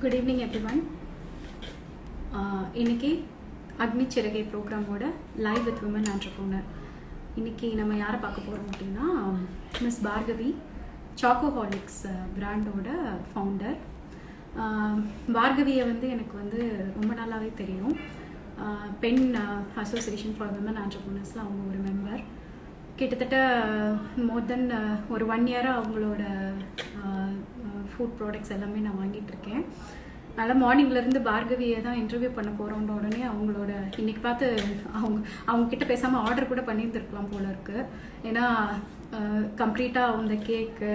Good evening everyone. இன்னைக்கு அக்னி சிறகை ப்ரோக்ராமோட live with women entrepreneur. இன்னைக்கு நம்ம யாரை பார்க்க போகிறோம் அப்படின்னா மிஸ் பார்கவி, சாக்கோஹாலிக்ஸ் பிராண்டோட ஃபவுண்டர். பார்கவியை எனக்கு ரொம்ப நாளாகவே தெரியும். பெண் அசோசியேஷன் ஃபார் விமன் ஆண்டர்ப்ரனர்ஸில் அவங்க ஒரு மெம்பர். கிட்டத்தட்ட மோர் தென் ஒரு 1 இயராக அவங்களோட ஃபுட் ப்ராடக்ட்ஸ் எல்லாமே நான் வாங்கிட்டுருக்கேன். அதனால் மார்னிங்லேருந்து பார்கவியை தான் இன்டர்வியூ பண்ண போகிறோன்ற உடனே அவங்களோட இன்றைக்கி பார்த்து அவங்கக்கிட்ட பேசாமல் ஆர்டர் கூட பண்ணியிருந்துருக்கலாம் போல இருக்குது. ஏன்னா கம்ப்ளீட்டாக அந்த கேக்கு,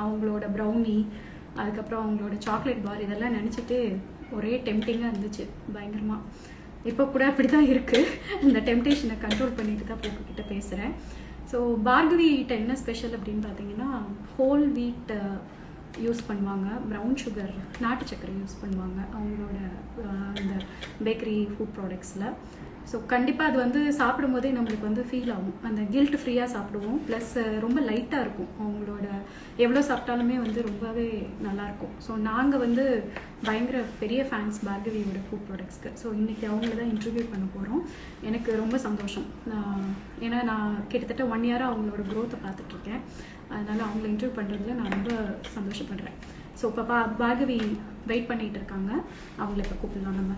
அவங்களோட ப்ரௌனி, அதுக்கப்புறம் அவங்களோட சாக்லேட் பார் இதெல்லாம் நினச்சிட்டு ஒரே டெம்டிங்காக இருந்துச்சு பயங்கரமாக. இப்போ கூட அப்படி தான் இருக்குது. இந்த டெம்டேஷனை கண்ட்ரோல் பண்ணிட்டு தான் போக்கிட்ட பேசுகிறேன். ஸோ பார்கவிகிட்ட என்ன ஸ்பெஷல் அப்படின்னு பார்த்தீங்கன்னா, ஹோல் வீட் யூஸ் பண்ணுவாங்க, ப்ரௌன் சுகர், நாட்டு சக்கரை யூஸ் பண்ணுவாங்க அவங்களோட இந்த பேக்கரி ஃபுட் ப்ராடக்ட்ஸில். ஸோ கண்டிப்பாக அது சாப்பிடும் போதே நம்மளுக்கு ஃபீல் ஆகும். அந்த கில்ட் ஃப்ரீயாக சாப்பிடுவோம், ப்ளஸ் ரொம்ப லைட்டாக இருக்கும். அவங்களோட எவ்வளோ சாப்பிட்டாலுமே ரொம்பவே நல்லாயிருக்கும். ஸோ நாங்கள் பயங்கர பெரிய ஃபேன்ஸ் பார்கவியோட ஃபுட் ப்ராடக்ட்ஸ்க்கு. ஸோ இன்றைக்கி அவங்கள தான் இன்டர்வியூ பண்ண போகிறோம். எனக்கு ரொம்ப சந்தோஷம். ஏன்னா நான் கிட்டத்தட்ட 1 இயராக அவங்களோட க்ரோத்தை பார்த்துட்ருக்கேன். அதனால் அவங்கள இன்டர்வியூ பண்ணுறதுல நான் ரொம்ப சந்தோஷப்படுறேன். ஸோ இப்போ பார்கவி வெயிட் பண்ணிகிட்டு இருக்காங்க, அவங்கள இப்போ கூப்பிடலாம் நம்ம.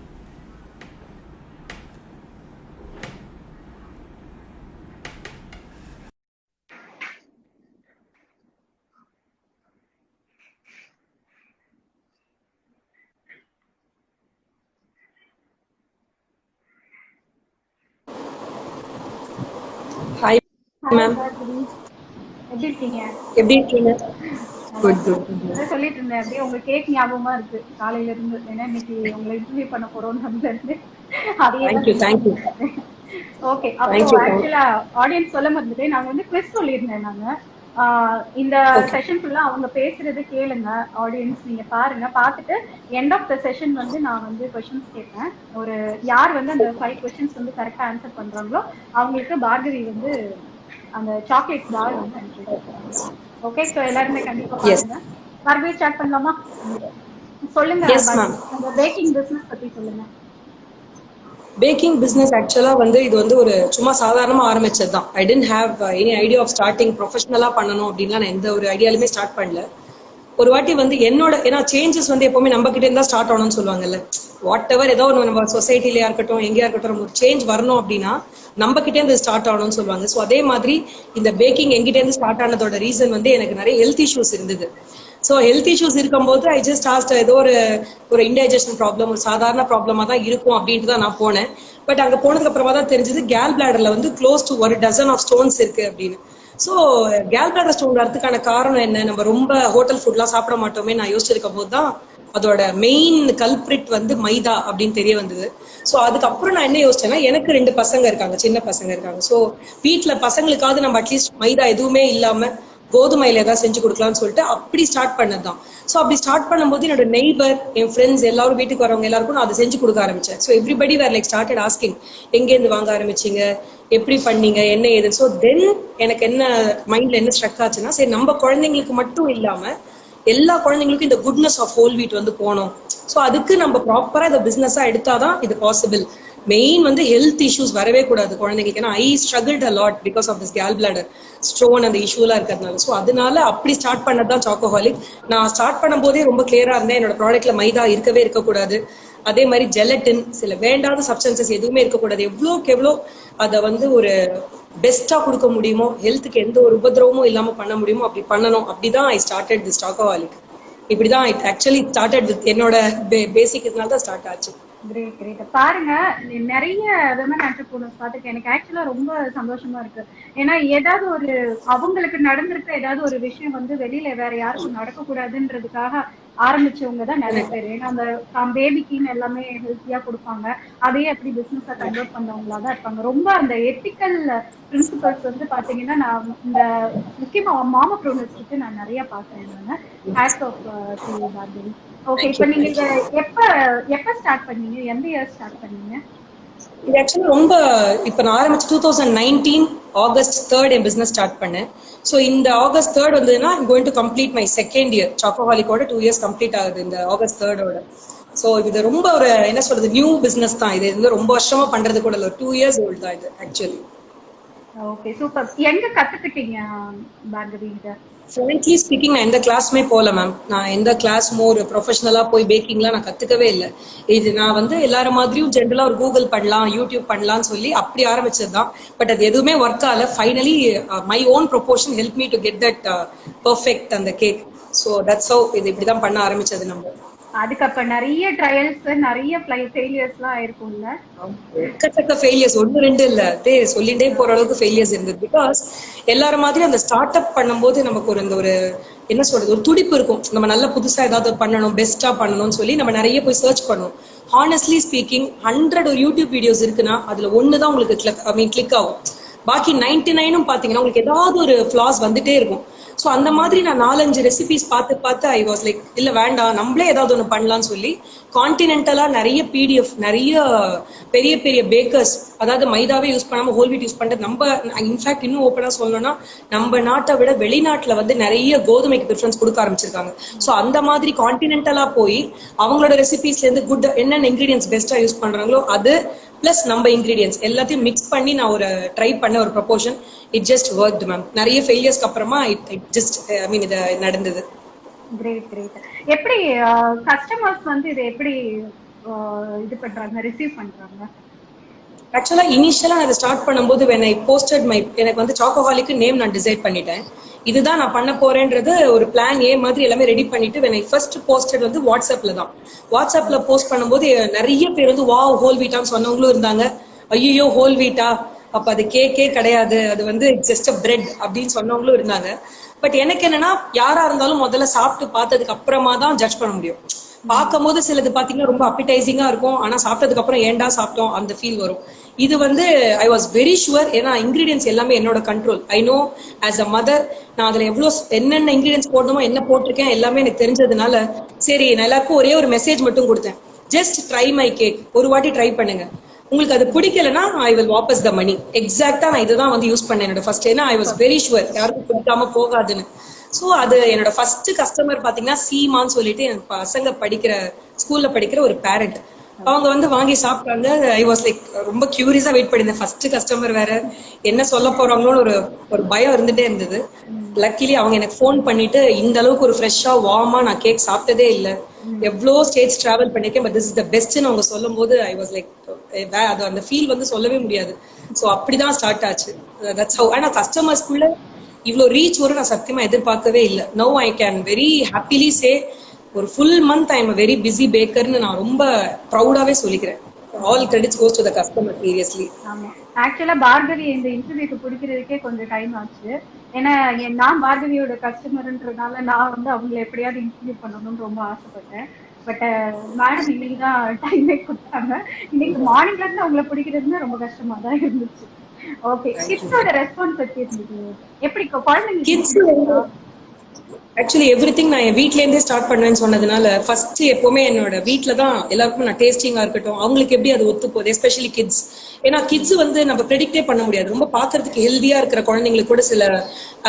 Hi, ma'am. எப்படி இருக்கீங்க? எப்படி இருக்கீங்க? Good good. சொல்லிட்டு இருந்தேன், அப்படியே உங்க கேக் ஞாபகமா இருக்கு காலையில இருந்து. ஏன்னா இன்னைக்கு உங்களை இன்டர்வியூ பண்ண போறோம்ல இருந்து தேங்க் யூ. ஓகே. அப்போ ஆக்சுவலா ஆடியன்ஸ் சொல்ல மறந்துட்டேன், நாங்க குவிஸ் சொல்லியிருந்தேன். நாங்க இந்த செஷன் ஃபுல்லா அவங்க பேசுறது கேளுங்க ஆடியன்ஸ், நீங்க பாருங்க. பார்த்துட்டு எண்ட் ஆஃப் த செஷன் நான் கொஸ்டின்ஸ் கேட்பேன். ஒரு யார் அந்த 5 கொஸ்டின்ஸ் கரெக்டா ஆன்சர் பண்றாங்களோ அவங்களுக்கு பார்கவி அந்த சாக்லேட் பார் ஓகே. ஸோ எல்லாருமே கண்டிப்பா பாருங்க. பார்கவி ஸ்டார்ட் பண்ணலாமா? சொல்லுங்க, அந்த பேக்கிங் பிசினஸ் பத்தி சொல்லுங்க. பேக்கிங் பிசினஸ் ஆக்சுவலா இது ஒரு சும்மா சாதாரணமா ஆரம்பிச்சது தான். I didn't have any idea of starting ப்ரொஃபஷனலா பண்ணணும் அப்படின்லாம் நான் எந்த ஒரு ஐடியாலுமே ஸ்டார்ட் பண்ணல. ஒரு வாட்டி என்னோட ஏன்னா சேஞ்சஸ் எப்பவுமே நம்ம கிட்ட இருந்தா ஸ்டார்ட் ஆகணும்னு சொல்லுவாங்கல்ல. வாட் எவர் ஏதோ ஒன்று நம்ம சொசைட்டிலயா இருக்கட்டும், எங்கேயா இருக்கட்டும், ஒரு சேஞ்ச் வரணும் அப்படின்னா நம்ம கிட்டே இருந்து ஸ்டார்ட் ஆகணும்னு சொல்லுவாங்க. ஸோ அதே மாதிரி இந்த பேக்கிங் எங்கிட்ட இருந்து ஸ்டார்ட் ஆனதோட ரீசன் எனக்கு நிறைய ஹெல்த் இஷ்யூஸ் இருந்தது. ஸோ ஹெல்த் இஷ்யூஸ் இருக்கும்போது ஐ ஜஸ்ட் ஆஸ்ட் ஏதோ ஒரு இன்டைஜஷன் ப்ராப்ளம், ஒரு சாதாரண ப்ராப்ளமா தான் இருக்கும் அப்படின்ட்டு தான் நான் போனேன். பட் அங்கே போனதுக்கு அப்புறமா தான் தெரிஞ்சது கேல் பிளாடர்ல close to 1 dozen of stones இருக்கு அப்படின்னு. ஸோ கேல் பிளாடர் ஸ்டோன் வரதுக்கான காரணம் என்ன? நம்ம ரொம்ப ஹோட்டல் ஃபுட்லாம் சாப்பிட மாட்டோமே நான் யோசிச்சிருக்கும் போது தான் அதோட மெயின் கல்பிரிட் மைதா அப்படின்னு தெரிய வந்தது. ஸோ அதுக்கப்புறம் நான் என்ன யோசிச்சேன்னா, எனக்கு 2 பசங்க இருக்காங்க, சின்ன பசங்க இருக்காங்க. ஸோ வீட்டில் பசங்களுக்காவது நம்ம அட்லீஸ்ட் மைதா எதுவுமே இல்லாம கோதுமையில ஏதாவது செஞ்சு கொடுக்கலாம்னு சொல்லிட்டு அப்படி ஸ்டார்ட் பண்ணதுதான். ஸோ அப்படி ஸ்டார்ட் பண்ணும்போது என்னோட நெய்பர், என் ஃப்ரெண்ட்ஸ் எல்லாரும், வீட்டுக்கு வரவங்க எல்லாருக்கும் நான் அதை செஞ்சு கொடுக்க ஆரம்பிச்சேன். ஸோ எவ்ரிபடி வேர் லைக் ஸ்டார்டட் ஆஸ்கிங், எங்கேருந்து வாங்க ஆரம்பிச்சிங்க, எப்படி பண்ணீங்க, என்ன ஏது. ஸோ தென் எனக்கு என்ன மைண்ட்ல என்ன ஸ்ட்ரக் ஆச்சுன்னா, சரி நம்ம குழந்தைங்களுக்கு மட்டும் இல்லாம எல்லா குழந்தைங்களுக்கும் இந்த குட்னஸ் ஆஃப் ஹோல் வீட் போகணும். ஸோ அதுக்கு நம்ம ப்ராப்பரா இதை பிசினஸா எடுத்தாதான் இது பாசிபிள். மெயின் ஹெல்த் இஷ்யூஸ் வரவே கூடாது குழந்தைங்களுக்கு. ஏன்னா I struggled a lot because of this gall bladder stone அந்த இஷ்யூலாம் இருக்கிறதுனால. ஸோ அதனால அப்படி ஸ்டார்ட் பண்ணதான் சாக்கோஹாலிக். நான் ஸ்டார்ட் பண்ணும் போதே ரொம்ப கிளியரா இருந்தேன், என்னோட ப்ராடக்ட்ல மைதா இருக்கவே இருக்கக்கூடாது. அதே மாதிரி ஜெலட்டின், சில வேண்டாத சப்ஸ்டன்சஸ் எதுவுமே இருக்கக்கூடாது. எவ்வளோக்கு எவ்வளோ அதை ஒரு பெஸ்டா கொடுக்க முடியுமோ, ஹெல்த்துக்கு எந்த ஒரு உபதிரவமும் இல்லாம பண்ண முடியுமோ அப்படி பண்ணணும். அப்படிதான் ஐ ஸ்டார்டட் திஸ் சாக்கோஹாலிக். இப்படிதான் இட் ஆக்சுவலி ஸ்டார்டட் வித் என்னோட பேசிக் இதனால தான் ஸ்டார்ட் ஆச்சு. Great great. பாருங்க, நிறைய விமன் ஆண்டர்பிரினர்ஸ் பார்த்துருக்கேன். எனக்கு ஆக்சுவலா ரொம்ப சந்தோஷமா இருக்கு. ஏன்னா ஏதாவது ஒரு அவங்களுக்கு நடந்திருக்க ஏதாவது ஒரு விஷயம் வெளியில வேற யாருக்கும் நடக்கக்கூடாதுன்றதுக்காக ஆரம்பிச்சவங்க தான் நிறைய பேர். ஏன்னா அந்த பேபிக்குன்னு எல்லாமே ஹெல்த்தியா கொடுப்பாங்க, அதையே அப்படி பிசினஸா கன்வெர்ட் பண்ணவங்களா தான் இருப்பாங்க. ரொம்ப அந்த எத்திக்கல் பிரின்சிபல்ஸ் பாத்தீங்கன்னா நான் இந்த முக்கியமா மாமப்ரோனர்ஸ்க்கு நான் நிறைய பாக்குறேன். நான் hats off to Bhargavi. Okay. இப்ப நீங்க எப்ப ஸ்டார்ட் பண்ணீங்க? எந்த இயர் ஸ்டார்ட் பண்ணீங்க? இது ஆக்சுவலி ரொம்ப இப்ப நான் ஆரம்பிச்சு 2019 ஆகஸ்ட் 3 என் பிசினஸ் ஸ்டார்ட் பண்ணேன். ஸோ இந்த ஆகஸ்ட் 3 வந்ததுன்னா I'm going to complete my second year. சாக்கோஹாலிக்கோட 2 இயர்ஸ் கம்ப்ளீட் ஆகுது இந்த ஆகஸ்ட் 3ஓட. ஸோ இது ரொம்ப ஒரு என்ன சொல்றது நியூ பிசினஸ் தான். இது வந்து ரொம்ப வருஷமா பண்றது கூட இல்லை, ஒரு 2 இயர்ஸ் ஓல்டு தான் இது ஆக்சுவலி. Okay super. எங்க கத்துக்கிட்டீங்க பார்கவி இத? ஃப்ராங்க்லி ஸ்பீக்கிங் நான் எந்த கிளாஸுமே போகல மேம். நான் எந்த கிளாஸுமோ ஒரு ப்ரொஃபஷனலா போய் பேக்கிங்லாம் நான் கத்துக்கவே இல்லை. இது நான் வந்து எல்லாரும் மாதிரியும் ஜென்ரலா ஒரு கூகுள் பண்ணலாம், யூடியூப் பண்ணலாம்னு சொல்லி அப்படி ஆரம்பிச்சது தான். பட் அது எதுவுமே ஒர்க் ஆகல. Finally my own proportion help me to get that perfect அந்த கேக். ஸோ தட்ஸ் ஹவ் இது இப்படிதான் பண்ண ஆரம்பிச்சது நம்ம. அதுக்கு அப்ப நிறைய ட்ரையல்ஸ் நிறைய ஃபெயிலியர்ஸ் எல்லாம் இருக்கும்ல? எக்கச்சக்க ஃபெயிலியர்ஸ், ஒன்னு ரெண்டு இல்ல, அதே சொல்லிட்டே போற அளவுக்கு ஃபெயிலியர்ஸ் இருந்தது. பிகாஸ் எல்லாரும் மாதிரி அந்த ஸ்டார்ட் அப் பண்ணும்போது நமக்கு ஒரு இந்த ஒரு என்ன சொல்றது ஒரு துடிப்பு இருக்கும். நம்ம நல்ல புதுசா ஏதாவது பண்ணணும், பெஸ்டா பண்ணணும்னு சொல்லி நம்ம நிறைய போய் சர்ச் பண்ணுவோம். ஹானஸ்ட்லி ஸ்பீக்கிங் 100 ஒரு யூடியூப் வீடியோஸ் இருக்குன்னா அதுல ஒண்ணுதான் உங்களுக்கு கிளிக் ஆகும். பாக்கி 99 பாத்தீங்கன்னா உங்களுக்கு ஏதாவது ஒரு ஃபிளாஸ் வந்துட்டே இருக்கும். ஸோ அந்த மாதிரி நான் 4-5 ரெசிபிஸ் பார்த்து பார்த்து ஐ வாஸ் லைக் இல்ல வேண்டாம் நம்மளே ஏதாவது ஒன்று பண்ணலாம்னு சொல்லி கான்டினென்டலா நிறைய பிடிஎஃப், நிறைய பெரிய பெரிய பேக்கர்ஸ், அதாவது மைதாவே யூஸ் பண்ணாம ஹோல் வீட் யூஸ் பண்றது. நம்ம இன்ஃபேக்ட் இன்னும் ஓப்பனா சொல்லணும்னா நம்ம நாட்டை விட வெளிநாட்டுல வந்து நிறைய கோதுமைக்கு ப்ரிஃபரன்ஸ் கொடுக்க ஆரம்பிச்சிருக்காங்க. ஸோ அந்த மாதிரி கான்டினென்டலா போய் அவங்களோட ரெசிபிஸ்ல இருந்து குட் என்னென்ன இன்கிரீடியன்ஸ் பெஸ்டா யூஸ் பண்றாங்களோ அது பிளஸ் நம்ம இன்கிரீடியன்ஸ் எல்லாத்தையும் மிக்ஸ் பண்ணி நான் ஒரு ட்ரை பண்ண ஒரு proportion. It just worked ma'am. நிறைய ஃபெயிலியர்ஸ்க்கு அப்புறமா இட் ஜஸ்ட் ஐ மீன் இது நடந்தது. Great great. எப்படி கஸ்டமர்ஸ் வந்து இதை எப்படி இது பண்றாங்க, ரிசீவ் பண்றாங்க? ஆக்சுவலா இனிஷியலா நான் ஸ்டார்ட் பண்ணும்போது when I posted my எனக்கு வந்து சாக்கோஹாலிக்கு நேம் நான் டிசைட் பண்ணிட்டேன். இதுதான் நான் பண்ண போறேன்றது ஒரு பிளான் ஏ மாதிரி எல்லாமே ரெடி பண்ணிட்டு when I first posted வந்து வாட்ஸ்அப்ல தான். வாட்ஸ்அப்ல போஸ்ட் பண்ணும்போது நிறைய பேர் வந்து வாவ் ஹோல் வீட்டான்னு சொன்னவங்களும் இருந்தாங்க. ஐயோ ஹோல் வீட்டா, அப்ப அது கேக்கே கிடையாது, அது வந்து ஜஸ்ட் அ பிரெட் அப்படின்னு சொன்னவங்களும் இருந்தாங்க. பட் எனக்கு என்னன்னா யாரா இருந்தாலும் முதல்ல சாப்பிட்டு பார்த்ததுக்கு அப்புறமா தான் ஜட்ஜ் பண்ண முடியும். பார்க்கும் போது சிலது பாத்தீங்கன்னா ரொம்ப அப்பிடைசிங்கா இருக்கும், ஆனா சாப்பிட்டதுக்கு அப்புறம் ஏன்டா சாப்பிட்டோம் அந்த ஃபீல் வரும். இது வந்து ஐ வாஸ் வெரி ஷுவர், ஏன்னா இன்கிரீடியன்ஸ் எல்லாமே என்னோட control. I know as a mother நான் அதுல எவ்வளவு என்னென்ன இன்கிரீடியன்ஸ் போடணுமோ என்ன போட்டிருக்கேன் எல்லாமே எனக்கு தெரிஞ்சதுனால சரி நான் எல்லாருக்கும் ஒரே ஒரு மெசேஜ் மட்டும் கொடுத்தேன். ஜஸ்ட் ட்ரை மை கேக், ஒரு வாட்டி ட்ரை பண்ணுங்க, உங்களுக்கு அது பிடிக்கலன்னா ஐ வில் வாபஸ் த மணி. எக்ஸாக்டா நான் இதுதான் வந்து யூஸ் பண்ணேன் என்னோட ஃபர்ஸ்ட். ஏன்னா ஐ வாஸ் வெரி ஷுவர் யாருக்கும் பிடிக்காம போகாதுன்னு. ஸோ அது என்னோட ஃபர்ஸ்ட் கஸ்டமர் பாத்தீங்கன்னா சீமான்னு சொல்லிட்டு என் பசங்க படிக்கிற ஸ்கூல்ல படிக்கிற ஒரு பேரண்ட். அவங்க வந்து வாங்கி சாப்பிட்டாங்க. ஐ வாஸ் லைக் ரொம்ப கியூரியஸா வெயிட் பண்ணிருந்தேன். ஃபர்ஸ்ட் கஸ்டமர் வேற, என்ன சொல்ல போறாங்களோன்னு ஒரு பயம் இருந்துட்டே இருந்தது. லக்கிலி அவங்க எனக்கு ஃபோன் பண்ணிட்டு இந்த அளவுக்கு ஒரு ஃப்ரெஷ்ஷா வார்மா நான் கேக் சாப்பிட்டதே இல்லை, எவ்வளோ ஸ்டேட்ஸ் டிராவல் பண்ணிருக்கேன், பட் திஸ் இஸ் த பெஸ்ட்னு அவங்க சொல்லும் போது ஐ வாஸ் லைக் அது அந்த ஃபீல் வந்து சொல்லவே முடியாது. ஸோ அப்படிதான் ஸ்டார்ட் ஆச்சு. That's how. ஆனா கஸ்டமர்ஸ்குள்ள இவ்வளோ ரீச் வரும் நான் சத்தியமா எதிர்பார்க்கவே இல்லை. Now I can very happily say ஒரு full month I am very busy பேக்கர்னு நான் ரொம்ப ப்ரௌடாவே சொல்லிக்கிறேன். All credits goes to the customer seriously. ஆமா, ஆக்சுவலா பார்கவி இந்த இன்டர்வியூக்கு பிடிக்கிறதுக்கே கொஞ்சம் டைம் ஆச்சு. ஏன்னா நான் பார்கவியோட கஸ்டமர்ன்றதுனால நான் வந்து அவங்களை எப்படியாவது இன்டர்வியூ பண்ணணும்னு ரொம்ப ஆசைப்பட்டேன். பட் மேடம் இன்னைக்கு தான் டைமே கொடுத்தாங்க. இன்னைக்கு மார்னிங்ல இருந்து அவங்களை பிடிக்கிறதுன்னு ரொம்ப கஷ்டமா தான் இருந்துச்சு. ஓகே, கிட்ஸோட ரெஸ்பான்ஸ் எப்படி இருந்தது? எப்படி குழந்தைங்க? ஆக்சுவலி எவ்ரி திங் நான் என் வீட்ல இருந்தே ஸ்டார்ட் பண்ணுவேன்னு சொன்னதுனால ஃபர்ஸ்ட் எப்பவுமே என்னோட வீட்டுல தான் எல்லாருக்கும் நான் டேஸ்டிங்கா இருக்கட்டும், அவங்களுக்கு எப்படி அது ஒத்து போகுது, எஸ்பெஷலி கிட்ஸ். ஏன்னா கிட்ஸ் வந்து நம்ம ப்ரெடிக்டே பண்ண முடியாது. ரொம்ப பாக்குறதுக்கு ஹெல்தியா இருக்கிற குழந்தைங்களுக்கு கூட சில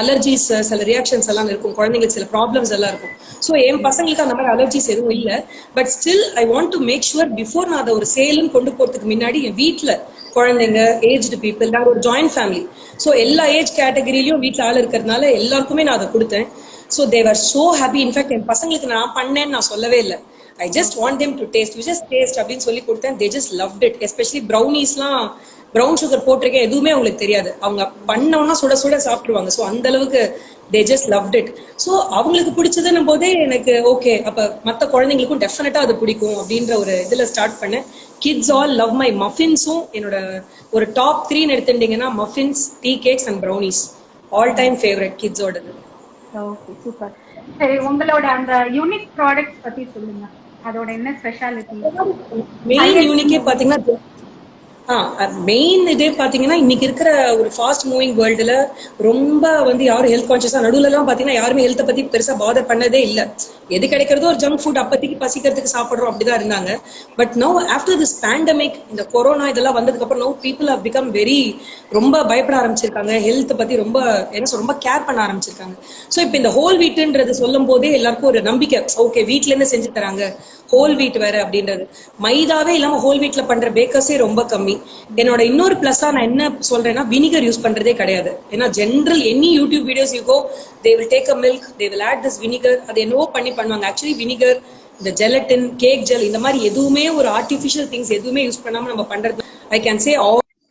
அலர்ஜிஸ், சில ரியாக்ஷன்ஸ் எல்லாம் இருக்கும், குழந்தைங்களுக்கு சில ப்ராப்ளம்ஸ் எல்லாம் இருக்கும். ஸோ என் பசங்களுக்கு அந்த மாதிரி அலர்ஜிஸ் எதுவும் இல்லை. But still I want to make sure before நான் அதை ஒரு சேலுன்னு கொண்டு போறதுக்கு முன்னாடி என் வீட்டுல குழந்தைங்க, ஏஜ்டு பீப்புள், நாங்கள் ஒரு ஜாயிண்ட் ஃபேமிலி. ஸோ எல்லா ஏஜ் கேட்டகரியிலையும் வீட்டில் ஆள் இருக்கிறதுனால எல்லாருக்குமே நான் அதை கொடுத்தேன். So they were so happy. In fact என் பசங்களுக்கு நான் பண்ணேன்னு நான் சொல்லவே இல்லை. I just want them to taste, we just taste அப்படின்னு சொல்லி கொடுத்தேன். They just loved it. Especially ப்ரௌனிஸ்லாம் ப்ரௌன் சுகர் போட்டிருக்கேன் எதுவுமே அவங்களுக்கு தெரியாது, அவங்க பண்ணோம்னா சுட சுட சாப்பிடுவாங்க. ஸோ அந்த அளவுக்கு தே ஜஸ்ட் லவ்ட் இட். ஸோ அவங்களுக்கு பிடிச்சதுன்னும் போதே எனக்கு ஓகே, அப்ப மற்ற குழந்தைங்களுக்கும் டெஃபினட்டா அது பிடிக்கும் அப்படின்ற ஒரு இதுல ஸ்டார்ட் பண்ணேன். கிட்ஸ் ஆல் லவ் மை மஃபின்ஸும். என்னோட ஒரு டாப் 3 எடுத்துட்டீங்கன்னா muffins, tea cakes and brownies all time favourite கிட்ஸோடது. Okay, super. சரி, உங்களோட அந்த யூனிக் ப்ராடக்ட்ஸ் பத்தி சொல்லுங்க. அதோட என்ன ஸ்பெஷாலிட்டி? மெயின் யூனிக்கே பாத்தீங்கன்னா மெயின் இதே பாத்தீங்கன்னா இன்னைக்கு இருக்கிற ஒரு ஃபாஸ்ட் மூவிங் வேர்ல்டுல ரொம்ப வந்து யாரும் ஹெல்த் கான்சியஸா நடுவுல எல்லாம் பாத்தீங்கன்னா யாருமே ஹெல்த்தை பத்தி பெருசா பாதர் பண்ணதே இல்லை. எது கிடைக்கிறதோ ஒரு ஜங்க் ஃபுட் அப்பத்திக்கு பசிக்கிறதுக்கு சாப்பிடுறோம் அப்படிதான் இருந்தாங்க. But no after this pandemic, இந்த கொரோனா இதெல்லாம் வந்ததுக்கு அப்புறம் no people have become very, ரொம்ப பயப்பட ஆரம்பிச்சிருக்காங்க. ஹெல்த் பத்தி ரொம்ப என்ன சொல்ற ரொம்ப கேர் பண்ண ஆரம்பிச்சிருக்காங்க. ஸோ இப்போ இந்த ஹோல் வீட்டுன்றது சொல்லும் போதே எல்லாருக்கும் ஒரு நம்பிக்கை, ஓகே வீட்ல இருந்து செஞ்சு தராங்க, ஹோல் வீட் வேற அப்படின்றது. மைதாவே இல்லாம ஹோல் வீட்ல பண்ற பேக்கர்ஸே ரொம்ப கம்மி. என்னோட இன்னொரு பிளஸ்ஸா நான் என்ன சொல்றேன்னா, வினிகர் யூஸ் பண்றதே கிடையாது. ஏன்னா general any YouTube videos you go, they will take a milk, they will add this vinegar. அது என்னவோ பண்ணுவாங்க. ஆக்சுவலி வினிகர், இந்த ஜெலட்டின், கேக் ஜெல், இந்த மாதிரி எதுவுமே ஒரு ஆர்டிஃபிஷியல் திங்ஸ் எதுவுமே யூஸ் பண்ணாம நம்ம பண்றது. I can say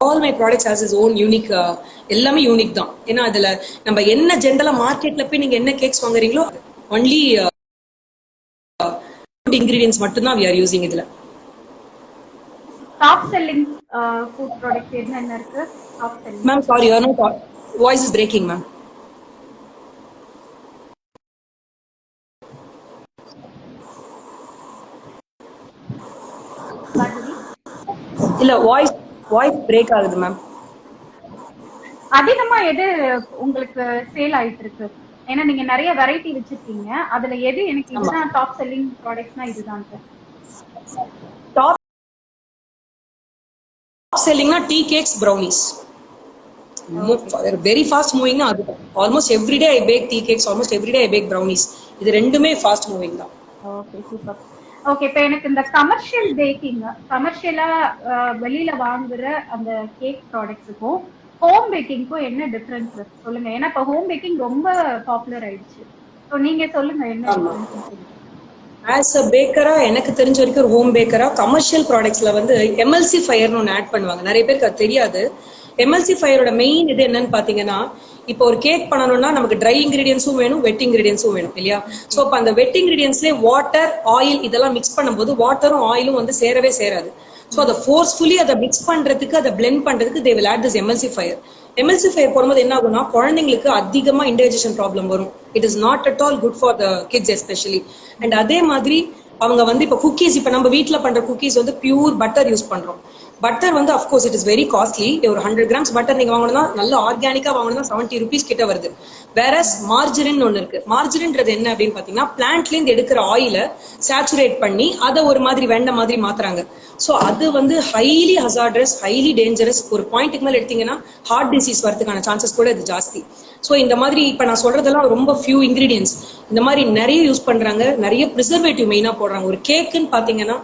all my products has is own unique. எல்லாமே யூனிக் தான். ஏன்னா அதுல நம்ம என்ன ஜென்ரலா மார்க்கெட்ல போய் நீங்க என்ன கேக்ஸ் வாங்குறீங்களோ ஒன்லி ingredients மட்டும்தான் we are using இதுல. டாப் செல்லிங் ஃபுட் ப்ராடக்ட் என்ன இருக்கு? Top selling ma'am sorry, your no voice is breaking ma'am. இல்ல வாய்ஸ் பிரேக் ஆகுது மேம். அதிகமா எது உங்களுக்கு சேல் ஆயிட்டு இருக்கு? ஏன்னா நீங்க நிறைய வெரைட்டி வச்சிருக்கீங்க, அதுல எது எனக்கு இதுதான் டாப் செல்லிங் ப்ராடக்ட்ஸ்னா இதுதான் சார்? டாப் செல்லிங்னா tea cakes, brownies. Very fast moving. அது almost every day I bake tea cakes, almost every day I bake brownies. இது ரெண்டுமே ஃபாஸ்ட் மூவிங் தான். Okay super. ஓகே, இப்போ எனக்கு இந்த கமர்ஷியல் பேக்கிங், கமர்ஷியலா வெளியில வாங்குற அந்த கேக் ப்ராடக்ட்ஸுக்கும் ஹோம் பேக்கிங்க்கும் என்ன டிஃபரன்ஸ் சொல்லுங்க. ஏன்னா இப்போ ஹோம் பேக்கிங் ரொம்ப பாப்புலர் ஆயிடுச்சு. ஸோ நீங்க சொல்லுங்க என்ன டிஃபரன்ஸ். ஆஸ் அ பேக்கரா எனக்கு தெரிஞ்ச வரைக்கும், ஒரு ஹோம் பேக்கரா கமர்ஷியல் ப்ராடக்ட்ஸ்ல வந்து எம்எல்சி ஃபயர்னு ஒன்று ஆட் பண்ணுவாங்க. நிறைய பேருக்கு அது தெரியாது. எம்எல்சி ஃபயரோட மெயின் இது என்னன்னு பாத்தீங்கன்னா, இப்போ ஒரு கேக் பண்ணணும்னா நமக்கு ட்ரை இன்கிரீடியன்ஸும் வேணும், வெட் இன்கிரீடியன்ஸும் வேணும் இல்லையா? ஸோ இப்போ அந்த வெட் இன்கிரீடியன்ஸ்லேயே வாட்டர், ஆயில் இதெல்லாம் மிக்ஸ் பண்ணும்போது வாட்டரும் ஆயிலும் வந்து சேரவே சேராது. ஸோ அதை ஃபோர்ஸ்ஃபுல்லி அதை மிக்ஸ் பண்றதுக்கு, அதை பிளெண்ட் பண்றதுக்கு they will add this MLC fire. MLC fire போடும்போது என்ன ஆகும்னா, குழந்தைங்களுக்கு அதிகமா இன்டைஜஷன் ப்ராப்ளம் வரும். It is not at all good for the kids especially. And அதே மாதிரி அவங்க வந்து இப்போ குக்கீஸ், இப்போ நம்ம வீட்டில் பண்ற குக்கீஸ் வந்து பியூர் பட்டர் யூஸ் பண்றோம். பட்டர் வந்து of course it is very costly. ஒரு 100 கிராம்ஸ் பட்டர் நீங்க வாங்கணும்னா, நல்ல ஆர்கானிக்கா வாங்கணும்னா 70 rupees கிட்ட வருது. வேற மார்ஜரின் ஒன்று இருக்கு. மார்ஜரின்றது என்ன அப்படின்னு பாத்தீங்கன்னா, பிளான்ட்ல இருந்து எடுக்கிற ஆயில சேச்சுரேட் பண்ணி அதை ஒரு மாதிரி வெண்ணெய் மாதிரி மாத்துறாங்க. ஸோ அது வந்து ஹைலி ஹசார்டஸ், ஹைலி டேஞ்சரஸ். ஒரு பாயிண்ட்டுக்கு மேல எடுத்தீங்கன்னா ஹார்ட் டிசீஸ் வரதுக்கான சான்சஸ் கூட இது ஜாஸ்தி. ஸோ இந்த மாதிரி இப்ப நான் சொல்றதெல்லாம் ரொம்ப ஃபியூ இன்கிரீடியன்ஸ். இந்த மாதிரி நிறைய யூஸ் பண்றாங்க, நிறைய ப்ரிசர்வேட்டிவ் மெயினா போடுறாங்க. ஒரு கேக்குன்னு பாத்தீங்கன்னா,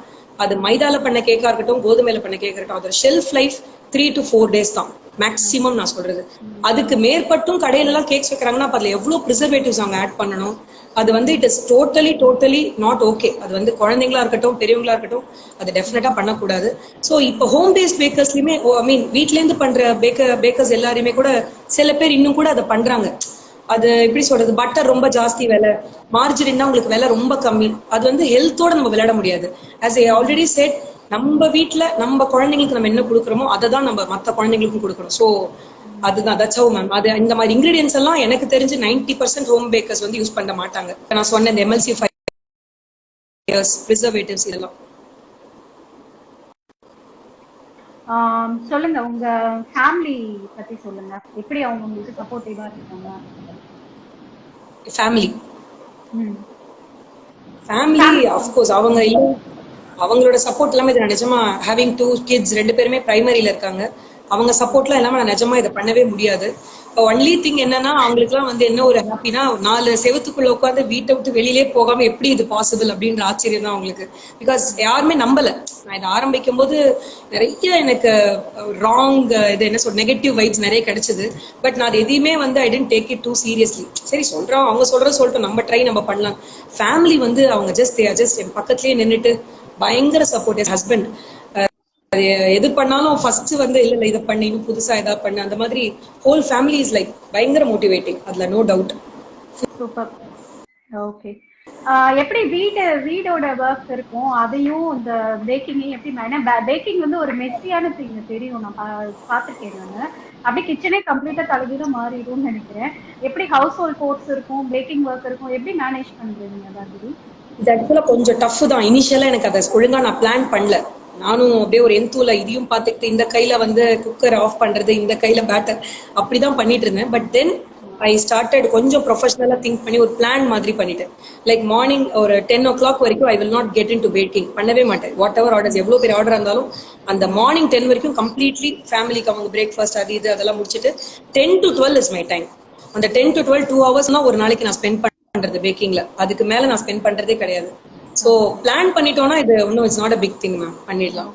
அது மைதால பண்ண கேக்கா இருக்கட்டும், கோதுமையில பண்ண கேக்கா இருக்கட்டும், அதோட ஷெல்ஃப் லைஃப் 3 to 4 days தான் மேக்ஸிமம் நான் சொல்றது. அதுக்கு மேற்பட்டும் கடையில எல்லாம் கேக்ஸ் வைக்கிறாங்கன்னா அதுல எவ்வளவு ப்ரிசர்வேட்டிவ்ஸ் அவங்க ஆட் பண்ணணும். அது வந்து it is totally not okay. அது வந்து குழந்தைங்களா இருக்கட்டும், பெரியவங்களா இருக்கட்டும், அது டெஃபினட்டா பண்ணக்கூடாது. ஸோ இப்போ ஹோம் பேஸ்ட் பேக்கர்ஸ்லயுமே, ஐ மீன் வீட்ல இருந்து பண்ற பேக்கர்ஸ் எல்லாருமே கூட சில பேர் இன்னும் கூட அதை பண்றாங்க. அது எப்படி சொல்றது, பட்டர் ரொம்ப ஜாஸ்தி விலை, மார்ஜரின் தான் உங்களுக்கு விலை ரொம்ப கம்மி. அது வந்து ஹெல்த்தோட நம்ம விளையாட முடியாது. ஆஸ் ஐ ஆல்ரெடி செட், நம்ம வீட்டுல நம்ம குழந்தைங்களுக்கு நம்ம என்ன கொடுக்குறோமோ அதை தான் நம்ம மற்ற குழந்தைங்களுக்கும் கொடுக்கணும். ஸோ அதுதான் தட்ஸ் ஹவ் மேம். அது இந்த மாதிரி இன்கிரீடியன்ஸ் எல்லாம் எனக்கு தெரிஞ்சு 90% ஹோம் பேக்கர்ஸ் வந்து யூஸ் பண்ண மாட்டாங்க. நான் சொன்ன இந்த எம்எல்சி ஃபயர்ஸ், ப்ரிசர்வேட்டிவ்ஸ் இதெல்லாம். சொல்லுங்க உங்க ஃபேமிலி பத்தி சொல்லுங்க. எப்படி அவங்க உங்களுக்கு சப்போர்ட்டிவா இருக்காங்க? ஃபேமிலி அஃப்கோர்ஸ் அவங்க அவங்களோட சப்போர்ட் எல்லாமே இது. நான் நிஜமா ஹேவிங் 2 kids, 2 பேருமே பிரைமரியில இருக்காங்க. அவங்க சப்போர்ட்லாம் இல்லாம நான் நிஜமா இதை பண்ணவே முடியாது. ஒன்லி திங் என்னன்னா, அவங்களுக்குலாம் வந்து என்ன ஒரு ஹாப்பினா, 4 செவத்துக்குள்ள உட்காந்து வீட்டை விட்டு வெளியிலே போகாம எப்படி இது பாசிபிள் அப்படின்ற ஆச்சரியம் தான் அவங்களுக்கு. பிகாஸ் யாருமே நம்பல. நான் இதை ஆரம்பிக்கும் போது நிறைய எனக்கு ராங், இது என்ன சொல், நெகட்டிவ் வைப்ஸ் நிறைய கிடைச்சது. பட் நான் அது எதையுமே வந்து I didn't take it too seriously. சரி சொல்றோம், அவங்க சொல்றது சொல்லிட்டு நம்ம ட்ரை நம்ம பண்ணலாம். ஃபேமிலி வந்து அவங்க ஜஸ்ட் என் பக்கத்துலயே நின்றுட்டு பயங்கர சப்போர்ட். என் ஹஸ்பண்ட் எது பண்ணாலும் ஃபர்ஸ்ட் வந்து இல்ல இதை பண்ணி இன்னும் புதுசா ஏதா பண்ண, அந்த மாதிரி ஹோல் ஃபேமிலி இஸ் லைக் பயங்கர மோட்டிவேட்டிங். அதுல நோ டவுட். சூப்பர். ஓகே, எப்படி வீடோட ஒர்க் இருக்கும், அதையும் இந்த பேக்கிங்கையும் எப்படி? ஏன்னா பேக்கிங் வந்து ஒரு மெஸ்ஸியான திங் தெரியும், நான் பார்த்துருக்கேன். நான் அப்படியே கிச்சனே கம்ப்ளீட்டா தலைகீழ மாறிடும்னு நினைக்கிறேன். எப்படி ஹவுஸ் ஹோல்ட் கோர்ஸ் இருக்கும், பேக்கிங் ஒர்க் இருக்கும், எப்படி மேனேஜ் பண்றீங்க பாரதி? இது ஆக்சுவலா கொஞ்சம் டஃப் தான். இனிஷியலா எனக்கு அதை ஒழுங்கா நான் பிளான் பண்ணல. நானும் அப்படியே ஒரு எந்தூல இதையும் பார்த்துக்கிட்டு இந்த கையில வந்து குக்கர் ஆஃப் பண்றது, இந்த கையில பேட்டர், அப்படிதான் பண்ணிட்டு இருந்தேன். பட் தென் ஐ ஸ்டார்டட் கொஞ்சம் ப்ரொஃபஷனலா திங்க் பண்ணி ஒரு பிளான் மாதிரி பண்ணிட்டேன். லைக் மார்னிங் ஒரு 10 o'clock வரைக்கும் I will not get into baking, பண்ணவே மாட்டேன். வாட் எவர் ஆர்டர்ஸ், எவ்வளவு பெரிய ஆர்டர் இருந்தாலும் அந்த மார்னிங் 10 வரைக்கும் கம்ப்ளீட்லி ஃபேமிலிக்கு அவங்க பிரேக்ஃபாஸ்ட் அது இது அதெல்லாம் முடிச்சுட்டு 10 to 12 இஸ் மை டைம். அந்த 10 to 12 2 hours தான் ஒரு நாளைக்கு நான் ஸ்பெண்ட் பண்றது பேக்கிங்ல. அதுக்கு மேல நான் ஸ்பெண்ட் பண்றதே கிடையாது. ஸோ பிளான் பண்ணிட்டோம்னா இது ஒன்றும் it's not a big thing ma'am, பண்ணிடலாம்.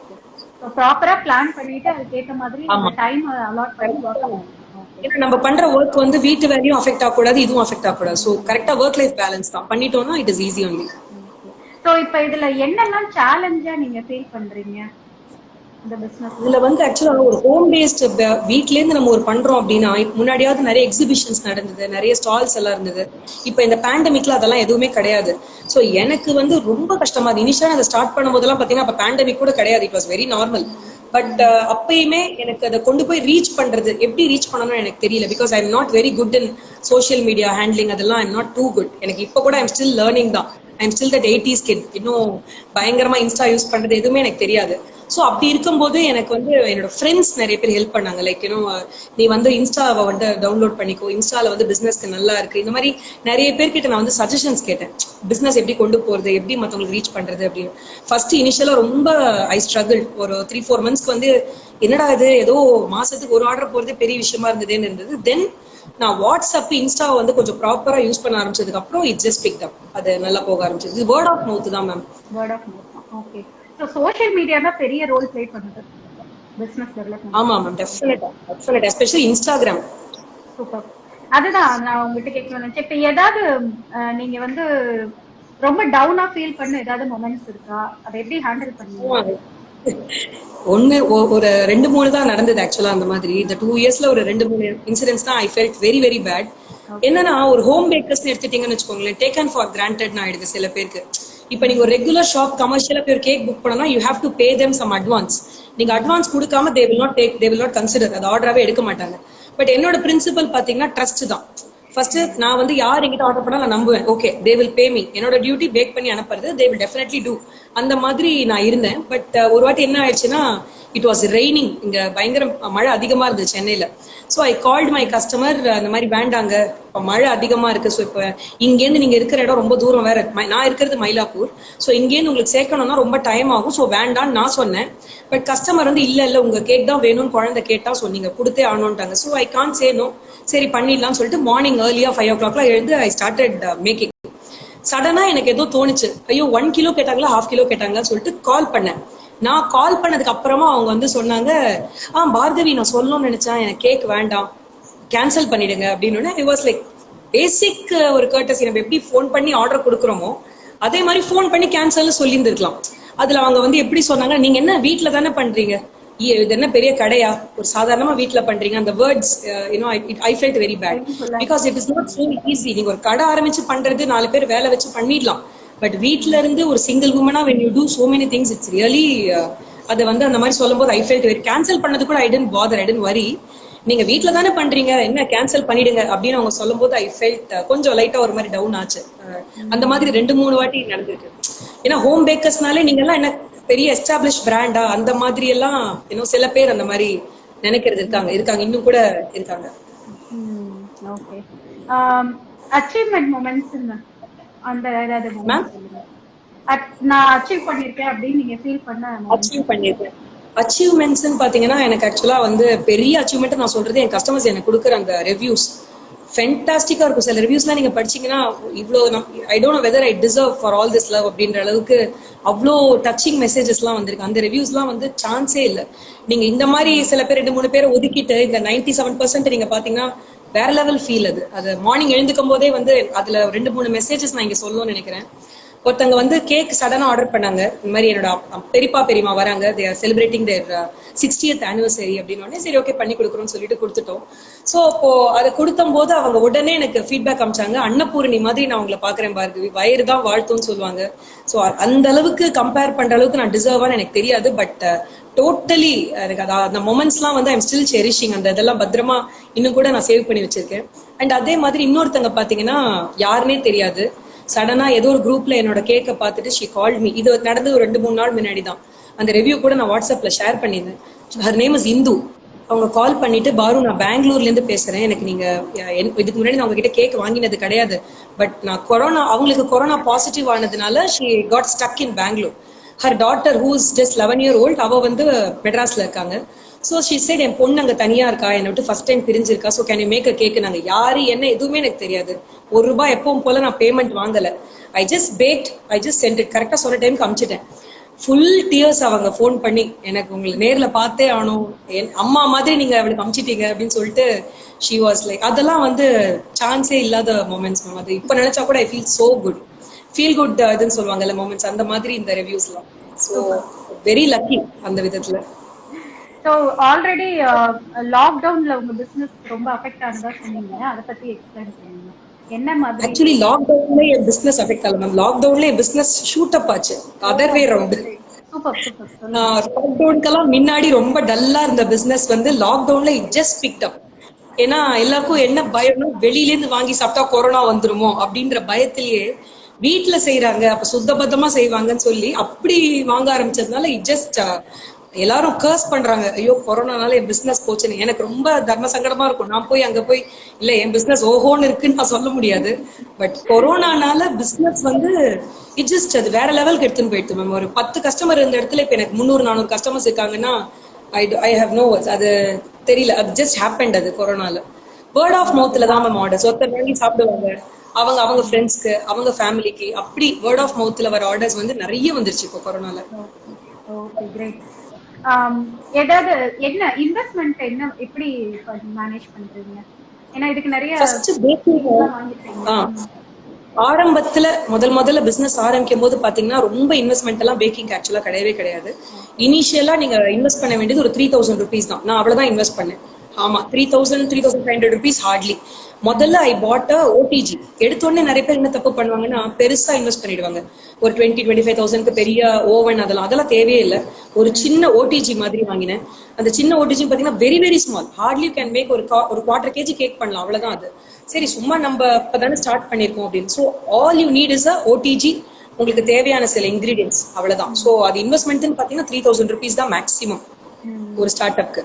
ப்ராப்பரா பிளான் பண்ணிட்டு அதுக்கேற்ற மாதிரி டைம் அலாட் பண்ணி ஏன்னா நம்ம பண்ற ஒர்க் வந்து வீட்டு வேலையும் அஃபெக்ட் ஆகக்கூடாது, இதுவும் அஃபெக்ட் ஆகக்கூடாது. ஸோ கரெக்டா ஒர்க் லைஃப் பேலன்ஸ் தான் பண்ணிட்டோம்னா it is easy only. So இப்போ இதுல என்னெல்லாம் சேலஞ்சா நீங்க ஃபீல் பண்றீங்க இந்த பிசினஸ்? இதுல வந்து ஆக்சுவலா ஒரு ஹோம் பேஸ்ட் வீட்ல இருந்து நம்ம ஒரு பண்றோம் அப்படின்னா, முன்னாடியாவது நிறைய எக்ஸிபிஷன்ஸ் நடந்தது, நிறைய ஸ்டால்ஸ் எல்லாம் இருந்தது. இப்ப இந்த பேண்டமிக்ல அதெல்லாம் எதுவுமே கிடையாது. சோ எனக்கு வந்து ரொம்ப கஷ்டமா இருக்கு. இனிஷியலா அதை ஸ்டார்ட் பண்ணும் போதெல்லாம் பாத்தீங்கன்னா அப்ப பேண்டமிக் கூட கிடையாது, it was very normal. But அப்பயுமே எனக்கு அதை கொண்டு போய் ரீச் பண்றது, எப்படி ரீச் பண்ணணும்னு எனக்கு தெரியல. Because I am not very good in social media handling, அதெல்லாம் I am not too good. எனக்கு இப்போ கூட ஐம் ஸ்டில் லேர்னிங் தான். I'm still that 80s kid. இன்னும் பயங்கரமா இன்ஸ்டா யூஸ் பண்றது எதுவுமே எனக்கு தெரியாது. ஸோ அப்படி இருக்கும்போது எனக்கு வந்து என்னோட ஃப்ரெண்ட்ஸ் நிறைய பேர் ஹெல்ப் பண்ணாங்க. லைக் நீ வந்து இன்ஸ்டாவை வந்து டவுன்லோட் பண்ணிக்கோ, இன்ஸ்டால வந்து பிசினஸ்க்கு நல்லா இருக்கு, இந்த மாதிரி நிறைய பேர்கிட்ட நான் வந்து சஜஷன்ஸ் கேட்டேன். பிசினஸ் எப்படி கொண்டு போறது, எப்படி மற்றவங்களுக்கு ரீச் பண்றது அப்படின்னு. ஃபர்ஸ்ட் இனிஷியலா ரொம்ப ஐ ஸ்ட்ரகிள். ஒரு 3-4 monthsக்கு வந்து என்னடா இது, ஏதோ மாசத்துக்கு ஒரு ஆர்டர் போறதே பெரிய விஷயமா இருந்ததுன்னு இருந்தது. தென் நான் வாட்ஸ்அப் இன்ஸ்டாவை வந்து கொஞ்சம் ப்ராப்பரா யூஸ் பண்ண ஆரம்பிச்சதுக்கு அப்புறம் இட் ஜஸ்ட் பிக்ட் அப். அது நல்லா போக ஆரம்பிச்சது. இது வேர்ட் ஆஃப் மவுத் தான் ma'am. Word of mouth. Okay. So social media தான் பெரிய ரோல் ப்ளே பண்ணுது பிசினஸ் டெவலப்மென்ட். ஆமா ma'am, definitely definitely, especially Instagram. Super. அதுதான் நான் உங்ககிட்ட கேட்கணும்னு நினைச்சேன். இப்ப ஏதாவது நீங்க வந்து ரொம்ப டவுனா ஃபீல் பண்ண ஏதாவது மொமெண்ட்ஸ் இருக்கா? அதை எப்படி ஹேண்டில் பண்ணீங்க? ஒரு 2-3 தான் நடந்தது ஆக்சுவலா. அந்த மாதிரி இந்த 2 yearsல ஒரு 2-3 இன்சிடென்ட்ஸ் தான் I felt very very bad. என்னன்னா ஒரு ஹோம் பேக்கர்ஸ் எடுத்துட்டீங்கன்னு வச்சுக்கோங்களேன், டேக்கன் ஃபார் கிராண்டட் ஆயிடுது சில பேருக்கு. இப்ப நீங்க ஒரு ரெகுலர் ஷாப் கமர்ஷியலா போய் ஒரு கேக் புக் பண்ணனா you have to pay them some advance. நீங்க அட்வான்ஸ் கொடுக்காம தே வில் நாட் கன்சிடர், அது ஆர்டராவே எடுக்க மாட்டாங்க. பட் என்னோட பிரின்சிபல் பாத்தீங்கன்னா ட்ரஸ்ட் தான். ஃபர்ஸ்ட் நான் வந்து யார் எங்கிட்ட ஆர்டர் பண்ணா நான் நம்புவேன். Okay, they will pay me. என்னோட டியூட்டி பேக் பண்ணி அனுப்புறது, தே வில் டெஃபினெட்லி டூ. அந்த மாதிரி நான் இருந்தேன். பட் ஒரு வாட்டி என்ன ஆயிடுச்சுன்னா, இட் வாஸ் ரெய்னிங். இங்க பயங்கர மழை அதிகமா இருந்தது சென்னையில. So I called my customer, அந்த மாதிரி வேண்டாங்க, இப்போ மழை அதிகமா இருக்கு. ஸோ இப்போ இங்கேருந்து நீங்க இருக்கிற இடம் ரொம்ப தூரம் வேற, நான் இருக்கிறது மயிலாப்பூர். ஸோ இங்கேருந்து உங்களுக்கு சேர்க்கணும்னா ரொம்ப டைம் ஆகும். ஸோ வேண்டான்னு நான் சொன்னேன். பட் கஸ்டமர் வந்து இல்ல உங்க கேக் தான் வேணும்னு குழந்தை கேட்டா, ஸோ நீங்க கொடுத்தே ஆகணும்ட்டாங்க. So I can't say no. சரி பண்ணிடலாம்னு சொல்லிட்டு மார்னிங் ஏர்லியா 5 o'clockலாம் எழுந்து ஐ ஸ்டார்டட் மேக்கிங். சடனா எனக்கு ஏதோ தோணுச்சு, ஐயோ 1 kilo கேட்டாங்களா 1/2 kilo கேட்டாங்களா சொல்லிட்டு கால் பண்ணேன். நான் கால் பண்ணதுக்கு அப்புறமா அவங்க வந்து சொன்னாங்க, பார்கவி நான் சொல்லணும்னு நினைச்சேன், எனக்கு கேக் வேண்டாம், கேன்சல் பண்ணிடுங்க அப்படின்னு. இட் வாஸ் லைக் பேசிக் ஒரு கர்ட்டசி. நம்ம எப்படி ஃபோன் பண்ணி ஆர்டர் கொடுக்குறோமோ அதே மாதிரி ஃபோன் பண்ணி கேன்சல்னு சொல்லியிருந்திருக்கலாம். அதுல அவங்க வந்து எப்படி சொன்னாங்க, நீங்க என்ன வீட்டுல தானே பண்றீங்க, இது என்ன பெரிய கடையா, ஒரு சாதாரணமா வீட்டுல பண்றீங்க. அந்த words I felt very bad. Because it is not so easy. நீங்க ஒரு கடை ஆரம்பிச்சு பண்றது 4 பேர் வேலை வச்சு பண்ணிடலாம். பட் வீட்ல இருந்து ஒரு single உமனா when you do so many things, it's really அது வந்து அந்த மாதிரி சொல்லும் போது ஐ ஃபெல்ட் வெரி. கேன்சல் பண்ணது கூட ஐ டென்ட் பாதர், ஐ டென்ட் வரி. நீங்க வீட்டுல தானே பண்றீங்க, என்ன கேன்சல் பண்ணிடுங்க அப்படின்னு அவங்க சொல்லும் போது ஐ ஃபெல்ட் கொஞ்சம் லைட்டா ஒரு மாதிரி டவுன் ஆச்சு. அந்த மாதிரி 2-3 வாட்டி நடந்திருக்கு. ஏன்னா ஹோம் பேக்கர்ஸ்னாலே நீங்க எல்லாம் என்ன பெரிய எஸ்டாப்ளிஷ் பிராண்டா, அந்த மாதிரி எல்லாம் இன்னும் சில பேர் அந்த மாதிரி நினைக்கிறது இருக்காங்க, இன்னும் கூட இருக்காங்க. ஓகே. அச்சீவ்மெண்ட் மொமெண்ட்ஸ் அந்த ஏதாவது நான் அச்சீவ் பண்ணிருக்கேன் அப்படின்னு நீங்க ஃபீல் பண்ண? அச்சீவ் பண்ணிருக்கேன். அச்சீவ்மெண்ட்ஸ் பாத்தீங்கன்னா எனக்கு ஆக்சுவலா வந்து பெரிய அச்சீவ்மெண்ட் நான் சொல்றது என் கஸ்டமர்ஸ் எனக்கு கொடுக்குற அந்த ரிவ்யூஸ் ஃபென்டாஸ்டிக்கா இருக்கும். சில ரிவ்யூஸ்லாம் நீங்க படிச்சீங்கன்னா இவ்வளோ I don't know whether I deserve for all this love அப்படின்ற அளவுக்கு அவ்வளோ டச்சிங் மெசேஜஸ்லாம் வந்திருக்கு. அந்த ரிவ்யூஸ்லாம் வந்து சான்ஸே இல்லை. நீங்க இந்த மாதிரி சில பேர் 2-3 பேரை ஒதுக்கிட்டு இந்த 97% நீங்க பாத்தீங்கன்னா வேற லெவல் ஃபீல். அது மார்னிங் எழுந்துக்கும் போதே வந்து அதுல 2-3 மெசேஜஸ் நான் இங்க சொல்லணும்னு நினைக்கிறேன். ஒருத்தவங்க வந்து கேக் சடனா ஆர்டர் பண்ணாங்க. இந்த மாதிரி என்னோட பெரியப்பா பெரியமா வராங்க, they are celebrating their 60th anniversary அப்படின்னு. சரி ஓகே பண்ணி கொடுக்குறோம்னு சொல்லிட்டு கொடுத்துட்டோம். ஸோ அப்போ அதை கொடுத்தும் போது அவங்க உடனே எனக்கு ஃபீட்பேக் அமிச்சாங்க, அன்னபூரணி மாதிரி நான் உங்களை பாக்குறேன் பார்கவி, வயிறு தான் வாழ்த்தும்னு சொல்லுவாங்க. ஸோ அந்த அளவுக்கு கம்பேர் பண்ற அளவுக்கு நான் டிசர்வான்னு எனக்கு தெரியாது. பட் டோட்டலி எனக்கு அந்த மொமெண்ட்ஸ்லாம் வந்து ஐம் ஸ்டில் செரிஷிங். அந்த இதெல்லாம் பத்திரமா இன்னும் கூட நான் சேவ் பண்ணி வச்சிருக்கேன். அண்ட் அதே மாதிரி இன்னொருத்தங்க பாத்தீங்கன்னா யாருன்னே தெரியாது, சடனா ஏதோ ஒரு குரூப்ல என்னோட கேக்க பார்த்துட்டு ஷி கால்ட் மீ. இது நடந்து ஒரு 2-3 நாள் முன்னாடி தான். அந்த ரிவ்யூ கூட நான் வாட்ஸ்அப்ல ஷேர் பண்ணியிருந்தேன். Her name is Hindu. அவங்க கால் பண்ணிட்டு, பாரு நான் பெங்களூர்ல இருந்து பேசுறேன், எனக்கு நீங்க இதுக்கு முன்னாடி நான் உங்ககிட்ட கேக் வாங்கினது கிடையாது, பட் நான் அவங்களுக்கு கொரோனா பாசிட்டிவ் ஆனதுனால she got stuck in Bangalore. Her daughter who is just 11 year old, அவ வந்து மெட்ராஸ்ல இருக்காங்க. ஸோ ஷி சைட் என் பொண்ணு அங்க தனியா இருக்கா, என்னை விட்டு ஃபர்ஸ்ட் டைம் பிரிஞ்சிருக்கா, so can you make a cake. நாங்க யாரு என்ன எதுவுமே எனக்கு தெரியாது, ₹1 எப்பவும் போல நான் பேமெண்ட் வாங்கல. I just baked, I just sent it. கரெக்டா சொன்ன டைமுக்கு அமிச்சிட்டேன். Full tears. அவங்க ஃபோன் பண்ணி எனக்கு உங்களை நேர்ல பார்த்தே ஆகணும், என் அம்மா மாதிரி நீங்க அவளுக்கு அமிச்சிட்டீங்க அப்படின்னு சொல்லிட்டு ஷி வாஸ் லைக், அதெல்லாம் வந்து சான்ஸே இல்லாத மொமெண்ட்ஸ் மேம். அது இப்ப நினைச்சா கூட I feel so good, feel good இதுன்னு சொல்லுவாங்கல்ல மொமெண்ட்ஸ், அந்த மாதிரி இந்த ரிவ்யூஸ்லாம். ஸோ வெரி லக்கி அந்த விதத்துல. ஸோ ஆல்ரெடி லாக்டவுன்ல உங்க பிசினஸ் ரொம்ப அஃபெக்ட் ஆனதா சொன்னீங்க, அதை பத்தி எக்ஸ்பிளைன் பண்ணுங்க. என்ன மாதிரி? ஆக்சுவலி லாக்டவுன்ல என் பிசினஸ் அஃபெக்ட் ஆகல மேம். லாக்டவுன்ல என் பிசினஸ் ஷூட் அப் ஆச்சு, other way round. Super super. லாக்டவுனுக்கெல்லாம் முன்னாடி ரொம்ப டல்லா இருந்த பிசினஸ் வந்து லாக்டவுன்ல இட் ஜஸ்ட் பிக்ட் அப். ஏன்னா எல்லாருக்கும் என்ன பயம்னா, வெளியில இருந்து வாங்கி சாப்பிட்டா கொரோனா வந்துருமோ அப்படின்ற பயத்திலேயே வீட்டுல செய்யறாங்க, அப்ப சுத்தபத்தமா செய்வாங்கன்னு சொல்லி அப்படி வாங்க ஆரம்பிச்சதுனால இட் ஜஸ்ட் எல்லாரும் கர்ஸ் பண்றாங்க, ஐயோ கொரோனானால என் பிசினஸ் போச்சுன்னு. எனக்கு ரொம்ப தர்ம சங்கடமா இருக்கும். நான் போய் அங்க போய் இல்ல என் பிசினஸ் ஓஹோன்னு இருக்குன்னு நான் சொல்ல முடியாது. பட் கொரோனானால பிசினஸ் வந்து இட் ஜஸ்ட் அது வேற லெவலுக்கு எடுத்துன்னு போயிடுது மேம். ஒரு 10 கஸ்டமர் இருந்த இடத்துல இப்ப எனக்கு 300-400 கஸ்டமர்ஸ் இருக்காங்கன்னா ஐ ஹவ் நோ வேர்ட்ஸ். அது தெரியல, அது ஜஸ்ட் ஹேப்பன்ட். அது கொரோனால வேர்ட் ஆஃப் மவுத்ல தான் மேம் ஆர்டர்ஸ். ஒருத்தர் வாங்கி சாப்பிடுவாங்க, அவங்க ஃப்ரெண்ட்ஸ்க்கு, அவங்க ஃபேமிலிக்கு, அப்படி வேர்ட் ஆஃப் மவுத்ல வர ஆர்டர்ஸ் வந்து நிறைய வந்துருச்சு இப்போ கொரோனால. Okay great. ஏதாவது என்ன இன்வெஸ்ட்மென்ட் என்ன எப்படி மேனேஜ் பண்றீங்க? ஏன்னா இதுக்கு நிறைய ஆரம்பத்துல முதல்ல பிசினஸ் ஆரம்பிக்கும் போது பாத்தீங்கன்னா ரொம்ப இன்வெஸ்ட்மெண்ட் எல்லாம் பேக்கிங் ஆக்சுவலா கிடையவே கிடையாது. இனிஷியலா நீங்க இன்வெஸ்ட் பண்ண வேண்டியது ஒரு 3000 rupees தான். நான் அவ்வளவுதான் இன்வெஸ்ட் பண்ணேன். ஆமா, 3,500 rupees ஹார்ட்லி. முதல்ல ஐ பாட் ஓடிஜி. எடுத்தோடனே நிறைய பேர் என்ன தப்பு பண்ணுவாங்கன்னா, பெருசா இன்வெஸ்ட் பண்ணிடுவாங்க. ஒரு 20-25,000 பெரிய ஓவன் அதெல்லாம் தேவையே இல்லை. ஒரு சின்ன ஓடிஜி மாதிரி வாங்கினேன். அந்த சின்ன ஓடிஜி பாத்தீங்கன்னா very very small, hardly can make ஒரு 1/4 kg கேக் பண்ணலாம், அவ்வளவுதான். அது சரி, சும்மா நம்ம இப்பதானே ஸ்டார்ட் பண்ணிருக்கோம் அப்படின்னு. So all you need is a OTG, உங்களுக்கு தேவையான சில இன்கிரீடியன்ஸ், அவ்வளவுதான். ஸோ அது இன்வெஸ்ட்மெண்ட் பாத்தீங்கன்னா 3,000 rupees தான் மேக்ஸிமம் ஒரு ஸ்டார்ட் அப்க்கு.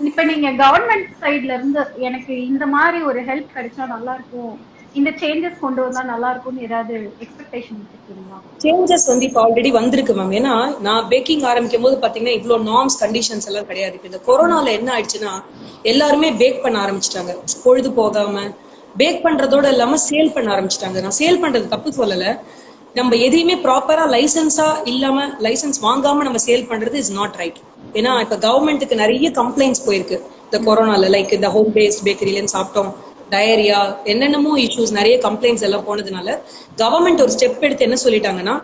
இப்ப நீங்க கவர்மெண்ட் சைட்ல இருந்து எனக்கு இந்த மாதிரி ஒரு ஹெல்ப் கிடைச்சா நல்லா இருக்கும், இந்த சேஞ்சஸ் கொண்டு வந்தா நல்லா இருக்கும்னு ஏதாவது எக்ஸ்பெக்டேஷன் வச்சிருக்கீங்களா? சேஞ்சஸ் வந்து இப்போ ஆல்ரெடி வந்திருக்கு மேம். ஏன்னா நான் பேக்கிங் ஆரம்பிக்கும் போது பாத்தீங்கன்னா இவ்வளவு நார்ம்ஸ் கண்டிஷன்ஸ் எல்லாம் கிடையாது. இந்த கொரோனால என்ன ஆயிடுச்சுன்னா எல்லாருமே பேக் பண்ண ஆரம்பிச்சிட்டாங்க, பொழுது போகாம பேக் பண்றதோட இல்லாம சேல் பண்ண ஆரம்பிச்சிட்டாங்க. நான் சேல் பண்றது தப்பு சொல்லல, நம்ம எதையுமே ப்ராப்பரா லைசன்ஸா இல்லாம, லைசன்ஸ் வாங்காம நம்ம சேல் பண்றது இஸ் நாட் ரைட். ஏன்னா இப்ப கவர்மெண்ட்டுக்கு நிறைய கம்ப்ளைண்ட்ஸ் போயிருக்கு இந்த கொரோனால. லைக் இந்த ஹோம் பேஸ்ட் பேக்கரியில சாப்பிட்டோம், டயரியா, என்னென்னமோ இஷ்யூஸ், நிறைய கம்ப்ளைண்ட்ஸ் எல்லாம் போனதுனால கவர்மெண்ட் ஒரு ஸ்டெப் எடுத்து என்ன சொல்லிட்டாங்கன்னா,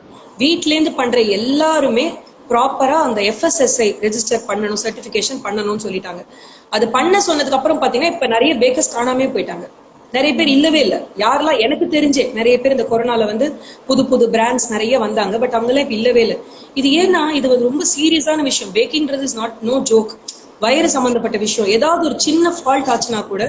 வீட்ல இருந்து பண்ற எல்லாருமே ப்ராப்பரா அந்த FSSAI ரெஜிஸ்டர் பண்ணணும், சர்டிபிகேஷன் பண்ணணும்னு சொல்லிட்டாங்க. அது பண்ண சொன்னதுக்கு அப்புறம் பாத்தீங்கன்னா இப்ப நிறைய பேக்கர்ஸ் காணாமே போயிட்டாங்க. நிறைய பேர் இல்லவே இல்லை. யாரெல்லாம் எனக்கு தெரிஞ்சே நிறைய பேர் இந்த கொரோனால வந்து புது புது பிராண்ட்ஸ் நிறைய வந்தாங்க, பட் அவங்களாம் இப்ப இல்லவே இல்லை. இது ஏன்னா இது வந்து ரொம்ப சீரியஸான விஷயம். பேக்கிங்ன்றது இஸ் நாட் நோ ஜோக். வயிறு சம்பந்தப்பட்ட விஷயம். ஏதாவது ஒரு சின்ன ஃபால்ட் ஆச்சுன்னா கூட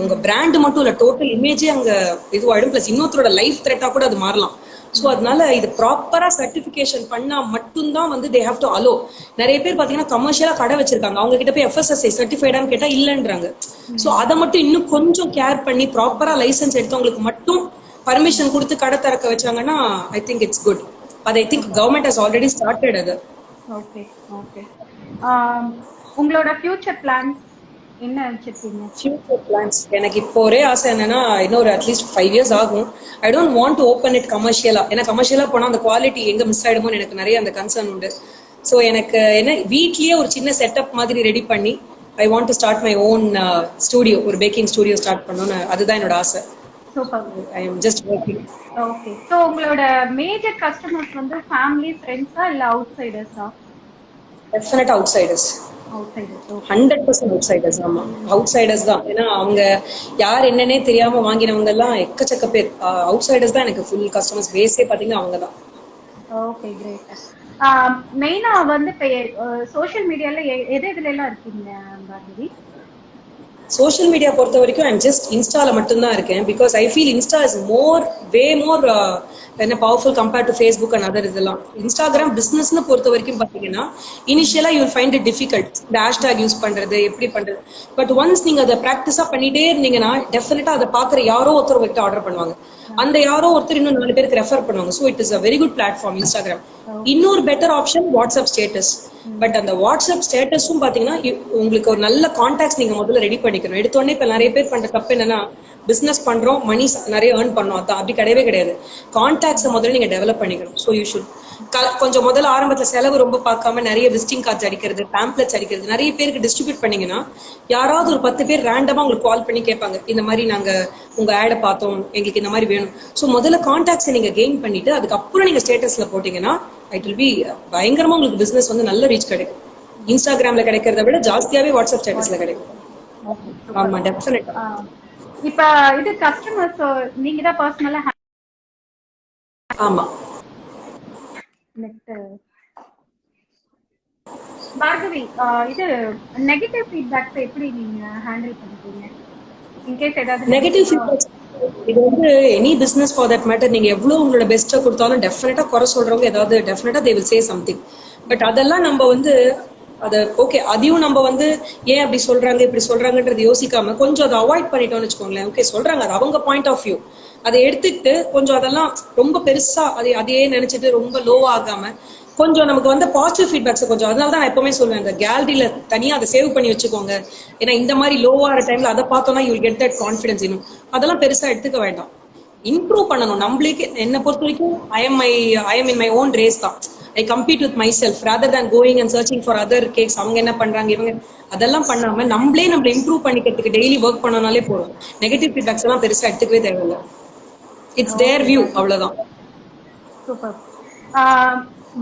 உங்க பிராண்ட் மட்டும் இல்ல, டோட்டல் இமேஜே அங்க இதுவாயிடும். பிளஸ் இன்னொருத்தரோட லைஃப் த்ரெட்டா கூட அது மாறலாம். ஸோ அதனால இது ப்ராப்பரா சர்டிபிகேஷன் பண்ணா மட்டும்தான் வந்து தே ஹேவ் டு அலோ. நிறைய பேர் பாத்தீங்கன்னா கமர்ஷியலா கடை வச்சிருக்காங்க, அவங்க கிட்ட போய் FSSAI சர்டிஃபைடான்னு கேட்டா இல்லைன்றாங்க. ஸோ அதை மட்டும் இன்னும் கொஞ்சம் கேர் பண்ணி ப்ராப்பரா லைசன்ஸ் எடுத்தவங்களுக்கு மட்டும் பர்மிஷன் கொடுத்து கடை திறக்க வச்சாங்கன்னா ஐ திங்க் இட்ஸ் குட். அது I think government has already started அது. Okay okay. உங்களோட ஃபியூச்சர் பிளான்ஸ் என்ன வச்சிருக்கீங்க? ஃபியூச்சர் பிளான்ஸ் எனக்கு இப்போ ஒரே ஆசை என்னன்னா, இன்னொரு அட்லீஸ்ட் 5 years ஆகும். I don't want to open it கமர்ஷியலா. ஏன்னா கமர்ஷியலா போனா அந்த குவாலிட்டி எங்க மிஸ் ஆயிடுமோ எனக்கு நிறைய அந்த கன்சர்ன் உண்டு. ஸோ எனக்கு என்ன வீட்லயே ஒரு சின்ன செட்டப் மாதிரி ரெடி பண்ணி I want to start my own studio, ஒரு பேக்கிங் ஸ்டூடியோ ஸ்டார்ட் பண்ணணும்னு, அதுதான் என்னோட ஆசை. Super. I am just working. Okay. So உங்களோட மேஜர் கஸ்டமர்ஸ் வந்து ஃபேமிலி, ஃப்ரெண்ட்ஸா இல்ல அவுட்சைடர்ஸா? Definite outsiders. 100% அவுட்சைடர்ஸ். ஆமா, அவுட்சைடர்ஸ் தான். ஏன்னா அவங்க யார் என்னன்னே தெரியாம வாங்கினவங்க எல்லாம் எக்கச்சக்க பேர். அவுட்சைடர்ஸ் தான் எனக்கு ஃபுல் கஸ்டமர்ஸ் பேஸே பாத்தீங்கன்னா அவங்க தான். Okay great. மெயினா வந்து இப்ப சோஷியல் மீடியால எது எதுல எல்லாம் இருக்கீங்க பார்கவி? சோஷியல் மீடியா பொறுத்த வரைக்கும் ஐம் ஜஸ்ட் இன்ஸ்டால மட்டும்தான் இருக்கேன். Because I feel Insta is way more என்ன powerful compared to Facebook and other இதெல்லாம். இன்ஸ்டாகிராம் பிசினஸ்னு பொறுத்த வரைக்கும் பாத்தீங்கன்னா இனிஷியலா யூ ஃபைண்ட் இட் டிஃபிகல்ட், இந்த ஹேஷ்டாக் யூஸ் பண்றது எப்படி பண்றது. பட் ஒன்ஸ் நீங்க அதை ப்ராக்டிஸா பண்ணிட்டே இருந்தீங்கன்னா டெஃபினட்டா அதை பாக்குற யாரோ ஒருத்தர் கிட்ட ஆர்டர் பண்ணுவாங்க. அந்த யாரோ ஒருத்தர் இன்னும் 4 பேருக்கு ரெஃபர் பண்ணுவாங்க. So it is a very good platform Instagram. இன்னொரு better option WhatsApp status. But அந்த வாட்ஸ்அப் ஸ்டேட்டஸும் பாத்தீங்கன்னா உங்களுக்கு ஒரு நல்ல கான்டாக்ட்ஸ் நீங்க முதல்ல ரெடி பண்ணிக்கணும். எடுத்தோடனே இப்ப நிறைய பேர் பண்ற தப்பு என்னன்னா, பிசினஸ் பண்றோம், மணி நிறைய ஏர்ன் பண்ணோம், அதான் அப்படி கிடையவே கிடையாது. கான்டாக்ட்ஸை முதல்ல நீங்க டெவலப் பண்ணிக்கணும். ஸோ யூ ஷுட் கொஞ்சம் முதல்ல ஆரம்பத்துல செலவு ரொம்ப பார்க்காம நிறைய விசிட்டிங் கார்ட்ஸ் அடிக்கிறது, பேம்ப்ளெட்ஸ் அடிக்கிறது, நிறைய பேருக்கு டிஸ்ட்ரிபியூட் பண்ணீங்கன்னா யாராவது ஒரு 10 பேர் ரேண்டமா உங்களுக்கு கால் பண்ணி கேட்பாங்க, இந்த மாதிரி நாங்க உங்க ஆடை பார்த்தோம், எங்களுக்கு இந்த மாதிரி வேணும். ஸோ முதல்ல கான்டாக்ட்ஸை நீங்க கெயின் பண்ணிட்டு அதுக்கப்புறம் நீங்க ஸ்டேட்டஸ்ல போட்டீங்கன்னா இட் வில் பி பயங்கரமா உங்களுக்கு பிசினஸ் வந்து நல்ல ரீச் கிடைக்கும். இன்ஸ்டாகிராம்ல கிடைக்கிறத விட ஜாஸ்தியாவே வாட்ஸ்அப் ஸ்டேட்டஸ்ல கிடைக்கும். ஆமா, டெஃபினட்டா. இப்ப இது கஸ்டமர்ஸ் நீங்க தான் பர்சனலா ஆமா. பார்கவி, இது நெகட்டிவ் ஃபீட்பேக்ஸ் எப்படி நீங்க ஹேண்டில் பண்றீங்க? இன் கேஸ் ஏதாவது நெகட்டிவ் ஃபீட்பேக்ஸ், இது வந்து any business for that matter, நீங்க எவ்வளவு உங்களோட பெஸ்ட்டை கொடுத்தாலும் டெஃபினட்டா குறை சொல்றவங்க ஏதாவது டெஃபினட்டா they will say something. But அதெல்லாம் நம்ம வந்து அதை ஓகே, அதையும் நம்ம வந்து ஏன் அப்படி சொல்றாங்க இப்படி சொல்றாங்கன்றது யோசிக்காம கொஞ்சம் அதை அவாய்ட் பண்ணிட்டோம்னு வச்சுக்கோங்களேன். ஓகே சொல்றாங்க, அது அவங்க பாயிண்ட் ஆஃப் வியூ, அதை எடுத்துக்கிட்டு கொஞ்சம் அதெல்லாம் ரொம்ப பெருசா அதையே நினைச்சிட்டு ரொம்ப லோவா ஆகாம கொஞ்சம் நமக்கு வந்து பாசிட்டிவ் ஃபீட்பேக்ஸ் கொஞ்சம். அதனால தான் நான் எப்பவுமே சொல்லுவேன், இந்த கேலரியில தனியா அதை சேவ் பண்ணி வச்சுக்கோங்க. ஏன்னா இந்த மாதிரி லோவாகிற டைம்ல அதை பார்த்தோம்னா you will get that confidence. இன்னும் அதெல்லாம் பெருசா எடுத்துக்க வேண்டாம், இம்ப்ரூவ் பண்ணணும். நம்மளுக்கு என்னை பொறுத்த வரைக்கும் I am in my own race தான். I compete with myself rather than going and searching for other cakes. அவங்க என்ன பண்றாங்க இவங்க அதெல்லாம் பண்ணாம நம்மளே இம்ப்ரூவ் பண்ணிக்கிறதுக்கு டெய்லி ஒர்க் பண்ணனாலே போதும். நெகட்டிவ் ஃபீட்பேக்ஸ் எல்லாம் பெருசா எடுத்துக்கவே தேவையில்லை. இட்ஸ் தேர் வியூ, அவ்வளவுதான். சூப்பர்.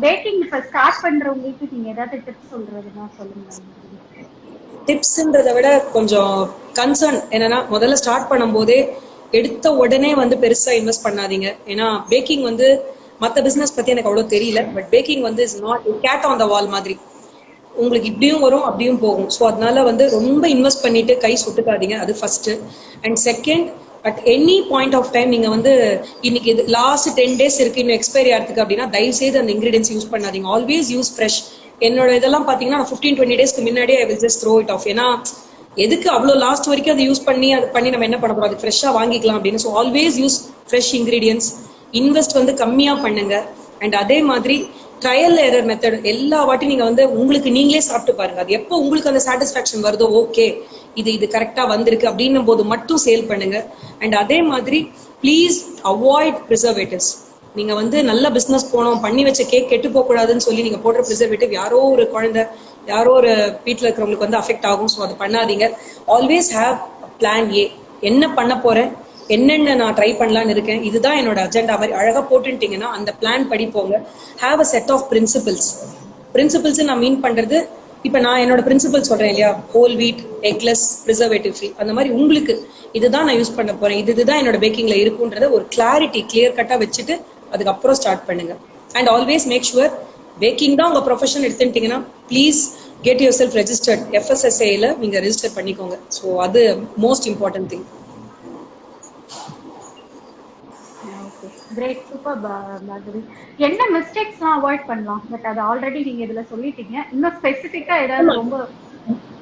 பேக்கிங் இப்ப ஸ்டார்ட் பண்றவங்களுக்கு நீங்க ஏதாவது டிப்ஸ் சொல்றதுன்னா சொல்லுங்க. டிப்ஸ்ன்றதை விட கொஞ்சம் கன்சர்ன் என்னன்னா, முதல்ல ஸ்டார்ட் பண்ணும் போதே எடுத்த உடனே வந்து பெருசா இன்வெஸ்ட் பண்ணாதீங்க. ஏன்னா பேக்கிங் வந்து மற்ற பிசினஸ் பத்தி எனக்கு அவ்வளவு தெரியல, பட் பேக்கிங் வந்து is not cat on the wall மாதிரி, உங்களுக்கு இப்படியும் வரும் அப்படியும் போகும். ஸோ அதனால வந்து ரொம்ப இன்வெஸ்ட் பண்ணிட்டு கை சுட்டுக்காதீங்க, அது first. And second, at any point of time நீங்க வந்து இன்னைக்கு இது லாஸ்ட் 10 days இருக்கு இன்னும் எக்ஸ்பைரி ஆகிறதுக்கு அப்படின்னா தயவு செய்து அந்த இன்கிரீடியன்ஸ் யூஸ் பண்ணாதீங்க. Always use fresh. என்னோட இதெல்லாம் பாத்தீங்கன்னா 15-20 daysக்கு முன்னாடியே I will just throw it of. ஏன்னா எதுக்கு அவ்வளோ லாஸ்ட் வரைக்கும் அதை யூஸ் பண்ணி நம்ம என்ன பண்ண போறோம், அது ஃப்ரெஷ்ஷா வாங்கிக்கலாம் அப்படின்னு. So always use fresh ingredients. Invest வந்து கம்மியா பண்ணுங்க. அண்ட் அதே மாதிரி ட்ரையல் எரர் மெத்தட் எல்லா வாட்டி நீங்க வந்து உங்களுக்கு நீங்களே சாப்பிட்டு பாருங்க. அது எப்போ உங்களுக்கு அந்த சாட்டிஸ்பாக்சன் வருதோ, ஓகே இது கரெக்டா வந்திருக்கு அப்படின்னும் போது மட்டும் சேல் பண்ணுங்க. அண்ட் அதே மாதிரி ப்ளீஸ் அவாய்ட் ப்ரிசர்வேட்டிவ்ஸ். நீங்க வந்து நல்ல பிசினஸ் போனோம், பண்ணி வச்ச கேக் கெட்டு போக கூடாதுன்னு சொல்லி நீங்க போடுற ப்ரிசர்வேட்டிவ் யாரோ ஒரு குழந்தை யாரோ ஒரு வீட்டில் இருக்கிறவங்களுக்கு வந்து அஃபெக்ட் ஆகும். ஸோ அது பண்ணாதீங்க. Always have plan A. என்ன பண்ண போறேன், என்னென்ன நான் ட்ரை பண்ணலான்னு இருக்கேன், இதுதான் என்னோட அஜெண்டா மாதிரி அழகா போட்டுட்டீங்கன்னா அந்த பிளான் படி போங்க. Have a set of principles. Principles நான் மீன் பண்றது, இப்ப நான் என்னோட பிரின்சிபல் சொல்றேன் இல்லையா, whole wheat, eggless, preservative free, அந்த மாதிரி உங்களுக்கு இதுதான் நான் யூஸ் பண்ண போறேன், இதுதான் என்னோட பேக்கிங்ல இருக்குன்றத ஒரு கிளாரிட்டி கிளியர் கட்டா வச்சுட்டு அதுக்கப்புறம் ஸ்டார்ட் பண்ணுங்க. And always make sure baking தான் உங்க ப்ரொஃபஷன் எடுத்துட்டீங்கன்னா please get yourself registered. FSSAல நீங்க ரெஜிஸ்டர் பண்ணிக்கோங்க. ஸோ அது most important thing. Great, super Bhargavi. என்ன மிஸ்டேக்ஸ்லாம் அவாய்ட் பண்ணலாம்? பட் அது ஆல்ரெடி நீங்க இதுல சொல்லிட்டீங்க. இன்னும் ஸ்பெசிஃபிக்கா ஏதாவது ரொம்ப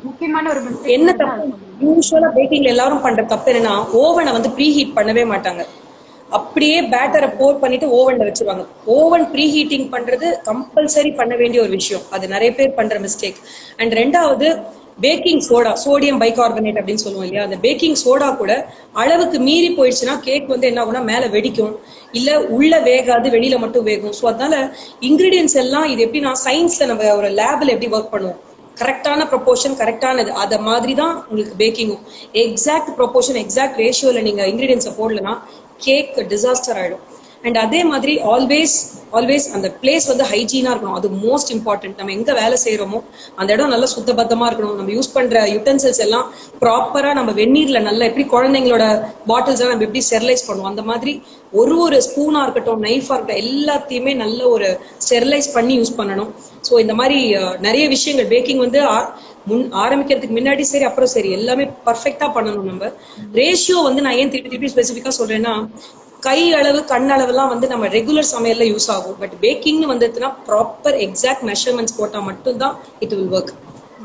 முக்கியமான ஒரு மிஸ்டேக் என்ன தப்பு? யூசுவலா பேக்கிங்ல எல்லாரும் பண்ற தப்பு என்னன்னா, ஓவனை வந்து ப்ரீ ஹீட் பண்ணவே மாட்டாங்க. அப்படியே பேட்டரை போர் பண்ணிட்டு ஓவன்ல வச்சிருவாங்க. ஓவன் ப்ரீ ஹீட்டிங் பண்றது கம்பல்சரி பண்ண வேண்டிய ஒரு விஷயம். அது நிறைய பேர் பண்ற மிஸ்டேக். அண்ட் ரெண்டாவது, பேக்கிங் சோடா, சோடியம் பைகார்பனேட் அப்படின்னு சொல்லுவோம் இல்லையா, அந்த பேக்கிங் சோடா கூட அளவுக்கு மீறி போயிடுச்சுன்னா கேக் வந்து என்ன ஆகும்னா மேல வெடிக்கும், இல்ல உள்ள வேகாது, வெளியில மட்டும் வேகும். ஸோ அதனால இன்கிரீடியன்ஸ் எல்லாம் இது எப்படின்னா சயின்ஸ்ல நம்ம ஒரு லேப்ல எப்படி ஒர்க் பண்ணுவோம், கரெக்டான ப்ரொபோர்ஷன் கரெக்டானது அத மாதிரி தான் உங்களுக்கு பேக்கிங்கும். எக்ஸாக்ட் ப்ரொபோர்ஷன் எக்ஸாக்ட் ரேஷியோல நீங்க இன்கிரீடியன்ஸை போடலன்னா கேக் டிசாஸ்டர் ஆயிடும். அண்ட் அதே மாதிரி ஆல்வேஸ் அந்த பிளேஸ் வந்து ஹைஜீனா இருக்கணும். அது மோஸ்ட் இம்பார்ட்டன்ட். நம்ம எங்க வேலை செய்யறோமோ அந்த இடம் நல்லா சுத்தபத்தமா இருக்கணும். நம்ம யூஸ் பண்ற யுட்டென்சில்ஸ் எல்லாம் ப்ராப்பரா நம்ம வெந்நீர்ல நல்லா எப்படி குழந்தைங்களோட பாட்டில்ஸ் எல்லாம் நம்ம எப்படி ஸ்டெரிலைஸ் பண்ணுவோம் அந்த மாதிரி ஒரு ஸ்பூனா இருக்கட்டும், நைஃபா இருக்கட்டும், எல்லாத்தையுமே நல்ல ஒரு ஸ்டெரிலைஸ் பண்ணி யூஸ் பண்ணணும். ஸோ இந்த மாதிரி நிறைய விஷயங்கள் பேக்கிங் வந்து ஆரம்பிக்கிறதுக்கு முன்னாடி சரி அப்புறம் சரி எல்லாமே பர்ஃபெக்டா பண்ணணும். நம்ம ரேஷியோ வந்து நான் ஏன் திருப்பி திருப்பி ஸ்பெசிஃபிக்கா சொல்றேன்னா, கை அளவு கண் அளவுலாம் வந்து நம்ம ரெகுலர் சமையல்ல யூஸ் ஆகும். பட் பேக்கிங்னு வந்துச்சுன்னா ப்ராப்பர் எக்ஸாக்ட் மெஷர்மெண்ட்ஸ் போட்டா மட்டும்தான் இட் வில் ஒர்க்.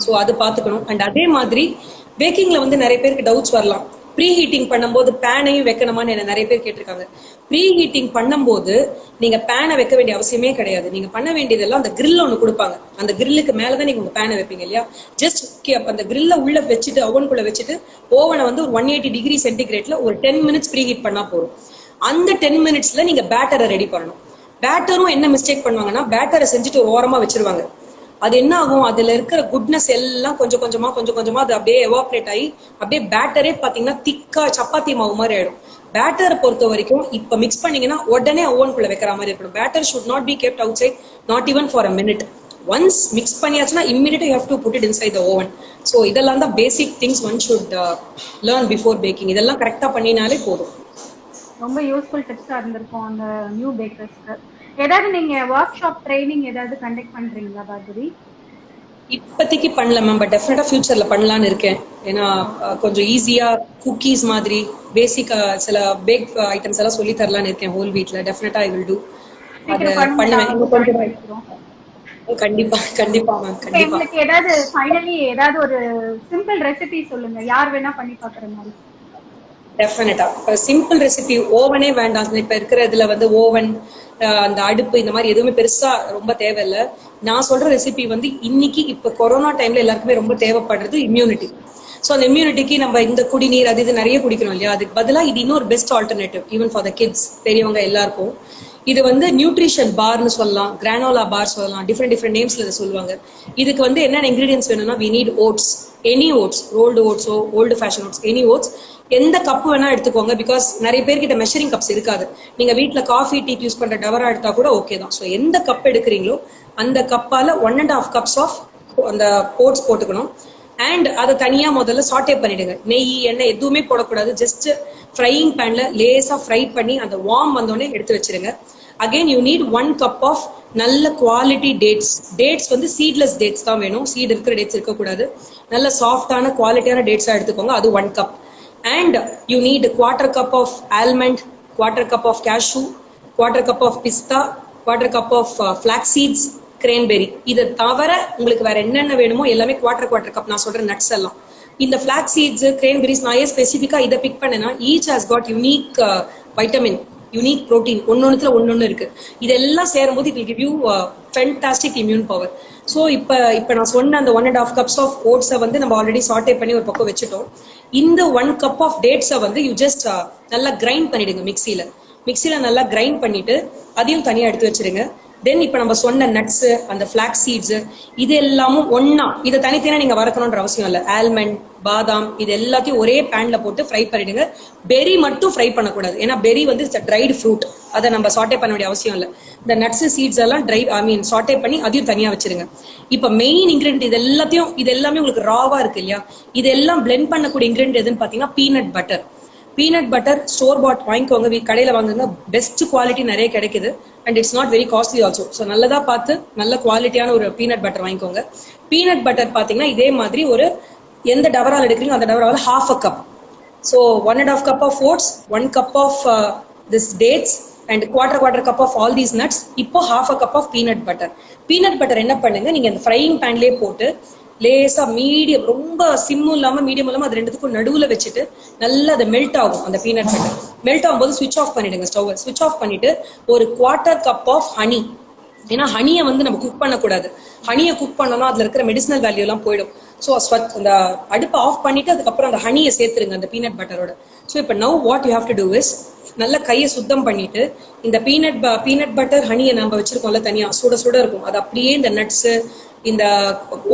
ஸோ அது பார்த்துக்கணும். அண்ட் அதே மாதிரி பேக்கிங்ல வந்து நிறைய பேருக்கு டவுட்ஸ் வரலாம். ப்ரீ ஹீட்டிங் பண்ணும்போது பேனையும் வைக்கணுமான்னு என்ன நிறைய பேர் கேட்டிருக்காங்க. ப்ரீ ஹீட்டிங் பண்ணும்போது நீங்க பேனை வைக்க வேண்டிய அவசியமே கிடையாது. நீங்க பண்ண வேண்டியதெல்லாம் அந்த கிரில் ஒன்று கொடுப்பாங்க. அந்த கிரில்லுக்கு மேலதான் நீங்க உங்க பேனை வைப்பீங்க இல்லையா. ஜஸ்ட் அந்த கிரில்ல உள்ள வச்சுட்டு ஓவனுக்குள்ள வச்சுட்டு ஓவனை வந்து ஒரு 180 டிகிரி சென்டிகிரேட்ல ஒரு 10 மினிட்ஸ் ப்ரீ ஹீட் பண்ணா போதும். அந்த 10 மினிட்ஸ்ல நீங்க பேட்டரை ரெடி பண்ணணும். பேட்டரும் என்ன மிஸ்டேக் பண்ணுவாங்கன்னா, பேட்டரை செஞ்சுட்டு ஓரமா வச்சிருவாங்க. அது என்ன ஆகும், அதுல இருக்கிற குட்னஸ் எல்லாம் கொஞ்சம் கொஞ்சமா அது அப்படியே எவாப்ரேட் ஆகி அப்படியே பேட்டரே பாத்தீங்கன்னா திக்கா சப்பாத்தி மாவு மாதிரி ஆயிடும். பேட்டரை பொறுத்த வரைக்கும் இப்ப மிக்ஸ் பண்ணீங்கன்னா உடனே ஓவனுக்குள்ள வைக்கிற மாதிரி இருக்கணும். Batter should not be kept outside, not even for a minute. Once mix பண்ணியாச்சுன்னா இம்மிடியேட்டா you have to put it inside the oven. So இதெல்லாம் தான் basic things one should learn before baking. இதெல்லாம் கரெக்டா பண்ணினாலே போதும். ரொம்ப யூஸ்ஃபுல் டிப்ஸா இருந்திருக்கும் அந்த நியூ பேக்கர்ஸ்க்கு. ஏதாவது நீங்க ஒர்க் ஷாப் ட்ரைனிங் ஏதாவது கண்டக்ட் பண்றீங்களா பார்கவி? இப்போதைக்கு பண்ணல மேம், பட் டெஃபினட்டா ஃபியூச்சர்ல பண்ணலான்னு இருக்கேன். ஏன்னா கொஞ்சம் ஈஸியா குக்கீஸ் மாதிரி பேசிக் சில பேக் ஐட்டம்ஸ் எல்லாம் சொல்லி தரலான்னு இருக்கேன் ஹோல் வீட்ல. டெஃபினட்டா ஐ வில் டூ. அதை பண்ணுவேன். கண்டிப்பா கண்டிப்பா மேம், கண்டிப்பா. உங்களுக்கு ஏதாவது ஃபைனலி ஏதாவது ஒரு சிம்பிள் ரெசிபி சொல்லுங்க, யார் வேணா பண்ணி பாக்குற மாதிரி. டெஃபினட்டா சிம்பிள் ரெசிபி. ஓவனே வேண்டாம். இப்ப இருக்கிற இதுல வந்து ஓவன், அந்த அடுப்பு, இந்த மாதிரி எதுவுமே பெருசா ரொம்ப தேவையில்லை. நான் சொல்ற ரெசிபி வந்து இன்னைக்கு இப்ப கொரோனா டைம்ல எல்லாருக்குமே ரொம்ப தேவைப்படுறது இம்யூனிட்டி. ஸோ அந்த இம்யூனிட்டிக்கு நம்ம இந்த குடிநீர் அது இது நிறைய குடிக்கணும் இல்லையா. அதுக்கு பதிலாக இது இன்னொரு best alternative even for the kids, பெரியவங்க எல்லாருக்கும். இது வந்து நியூட்ரிஷன் பார்னு சொல்லலாம், கிரானோலா பார் சொல்லலாம், டிஃப்ரெண்ட் நேம்ஸ்ல இதை சொல்லுவாங்க. இதுக்கு வந்து என்னென்ன இன்கிரீடியன்ஸ் வேணும்னா, we need oats, any oats, rolled ஓட்ஸோ old fashion oats, any oats. எந்த கப்பு வேணா எடுத்துக்கோங்க. பிகாஸ் நிறைய பேர்கிட்ட மெஷரிங் கப்ஸ் இருக்காது. நீங்க வீட்டுல காஃபி டீ யூஸ் பண்ற டவரா எடுத்தா கூட ஓகே தான். ஸோ எந்த கப் எடுக்கிறீங்களோ அந்த கப்பால 1.5 cups ஆஃப் அந்த ஓட்ஸ் போட்டுக்கணும். அண்ட் அதை தனியா முதல்ல சாட்டே பண்ணிடுங்க. நெய் எண்ணெய் எதுவுமே போடக்கூடாது. ஜஸ்ட் ஃப்ரையிங் பேன்ல லேசா ஃப்ரை பண்ணி அந்த வார்ம் வந்தோடனே எடுத்து வச்சிருங்க. Again you need 1 cup of நல்ல குவாலிட்டி டேட்ஸ். டேட்ஸ் வந்து சீட்லெஸ் டேட்ஸ் தான் வேணும், சீட் இருக்கிற டேட்ஸ் இருக்கக்கூடாது. நல்ல சாஃப்டான குவாலிட்டியான டேட்ஸா எடுத்துக்கோங்க. அது 1 cup. And you need 1/4 cup of almond, 1/4 cup of cashew, 1/4 cup of pista, 1/4 cup of flax seeds, cranberry. இதை தவிர உங்களுக்கு வேற என்னென்ன வேணுமோ எல்லாமே 1/4 cup. நான் சொல்ற நட்ஸ் எல்லாம். இந்த ஃபிளாக்ஸ் சீட்ஸ், கிரேன்பெரிஸ் நான் ஏன் ஸ்பெசிஃபிக்கா இதை பிக் பண்ணேன்னா, each has got unique vitamin, unique protein. ஒன்னொன்னு இருக்கு. இதெல்லாம் சேரும்போது it will give you fantastic immune power. So இப்போ நான் சொன்ன அந்த 1.5 cups ஆஃப் ஓட்ஸை வந்து நம்ம ஆல்ரெடி சாட்டே பண்ணி ஒரு பக்கம் வச்சுட்டோம். இந்த 1 cup ஆஃப் டேட்ஸை வந்து யூ ஜஸ்ட் நல்லா கிரைண்ட் பண்ணிடுங்க மிக்சியில நல்லா கிரைண்ட் பண்ணிட்டு அதையும் தனியா எடுத்து வச்சிருங்க. தென் இப்ப நம்ம சொன்ன நட்ஸ், அந்த ஃபிளாக்ஸ் சீட்ஸ், இது எல்லாமும் ஒன்னா, இதை தனித்தனியா நீங்க வறுக்கணும்ன்ற அவசியம் இல்லை. ஆல்மண்ட், பாதாம், இது எல்லாத்தையும் ஒரே பேன்ல போட்டு ஃப்ரை பண்ணிடுங்க. பெரி மட்டும் ஃப்ரை பண்ணக்கூடாது, ஏன்னா பெரி வந்து ட்ரைடு ஃப்ரூட், அதை நம்ம சாட்டே பண்ண வேண்டிய அவசியம் இல்லை. இந்த நட்ஸ் சீட்ஸ் எல்லாம் சாட்டே பண்ணி அதையும் தனியா வச்சிருங்க. இப்ப மெயின் இன்கிரீடியன்ட் இது எல்லாமே உங்களுக்கு ராவா இருக்கு இல்லையா. இதெல்லாம் பிளெண்ட் பண்ணக்கூடிய இன்கிரீடியன்ட் எதுன்னு பாத்தீங்கன்னா peanut butter. Peanut butter store bought வாங்கிக்கோங்க, கடையில வாங்குங்க. பெஸ்ட் குவாலிட்டி நிறைய கிடைக்குது. And it's not very costly also. So நல்லதா பார்த்து நல்ல குவாலிட்டியான ஒரு பீனட் பட்டர் வாங்கிக்கோங்க. பீனட் பட்டர் பாத்தீங்கன்னா இதே மாதிரி ஒரு எந்த டவரால் எடுக்கிறீங்க அந்த டவரால் 1/2 cup. So 1.5 cup of oats, 1 cup of this dates and 1/4 cup of all these nuts. இப்போ 1/2 cup of peanut butter. Peanut butter என்ன பண்ணுங்க, நீங்க இந்த ஃப்ரையிங் பேன்லேயே போட்டு லேசா மீடியம், ரொம்ப சிம்மும் இல்லாம மீடியம் இல்லாம அது ரெண்டுத்துக்கும் நடுவுல வச்சுட்டு நல்லா அதை மெல்ட் ஆகும். அந்த பீனட் பட்டர் மெல்ட் ஆகும்போது சுவிட்ச் ஆஃப் பண்ணிடுங்க. ஸ்டவ் சுவிட்ச் ஆஃப் பண்ணிட்டு ஒரு 1/4 cup ஆஃப் ஹனி. ஏன்னா ஹனியை வந்து நம்ம குக் பண்ணக்கூடாது. ஹனியை குக் பண்ணோம்னா அதுல இருக்கிற மெடிசனல் வேல்யூ எல்லாம் போயிடும். ஸோ அந்த அடுப்பை ஆஃப் பண்ணிட்டு அதுக்கப்புறம் அந்த ஹனியை சேர்த்துருங்க அந்த பீனட் பட்டரோட. ஸோ இப்போ now what you have to do is, நல்ல கையை சுத்தம் பண்ணிட்டு இந்த பீனட் பட்டர் ஹனியை நம்ம வச்சிருக்கோம்ல தனியா, சுட சுட இருக்கும், அது அப்படியே இந்த நட்ஸ், இந்த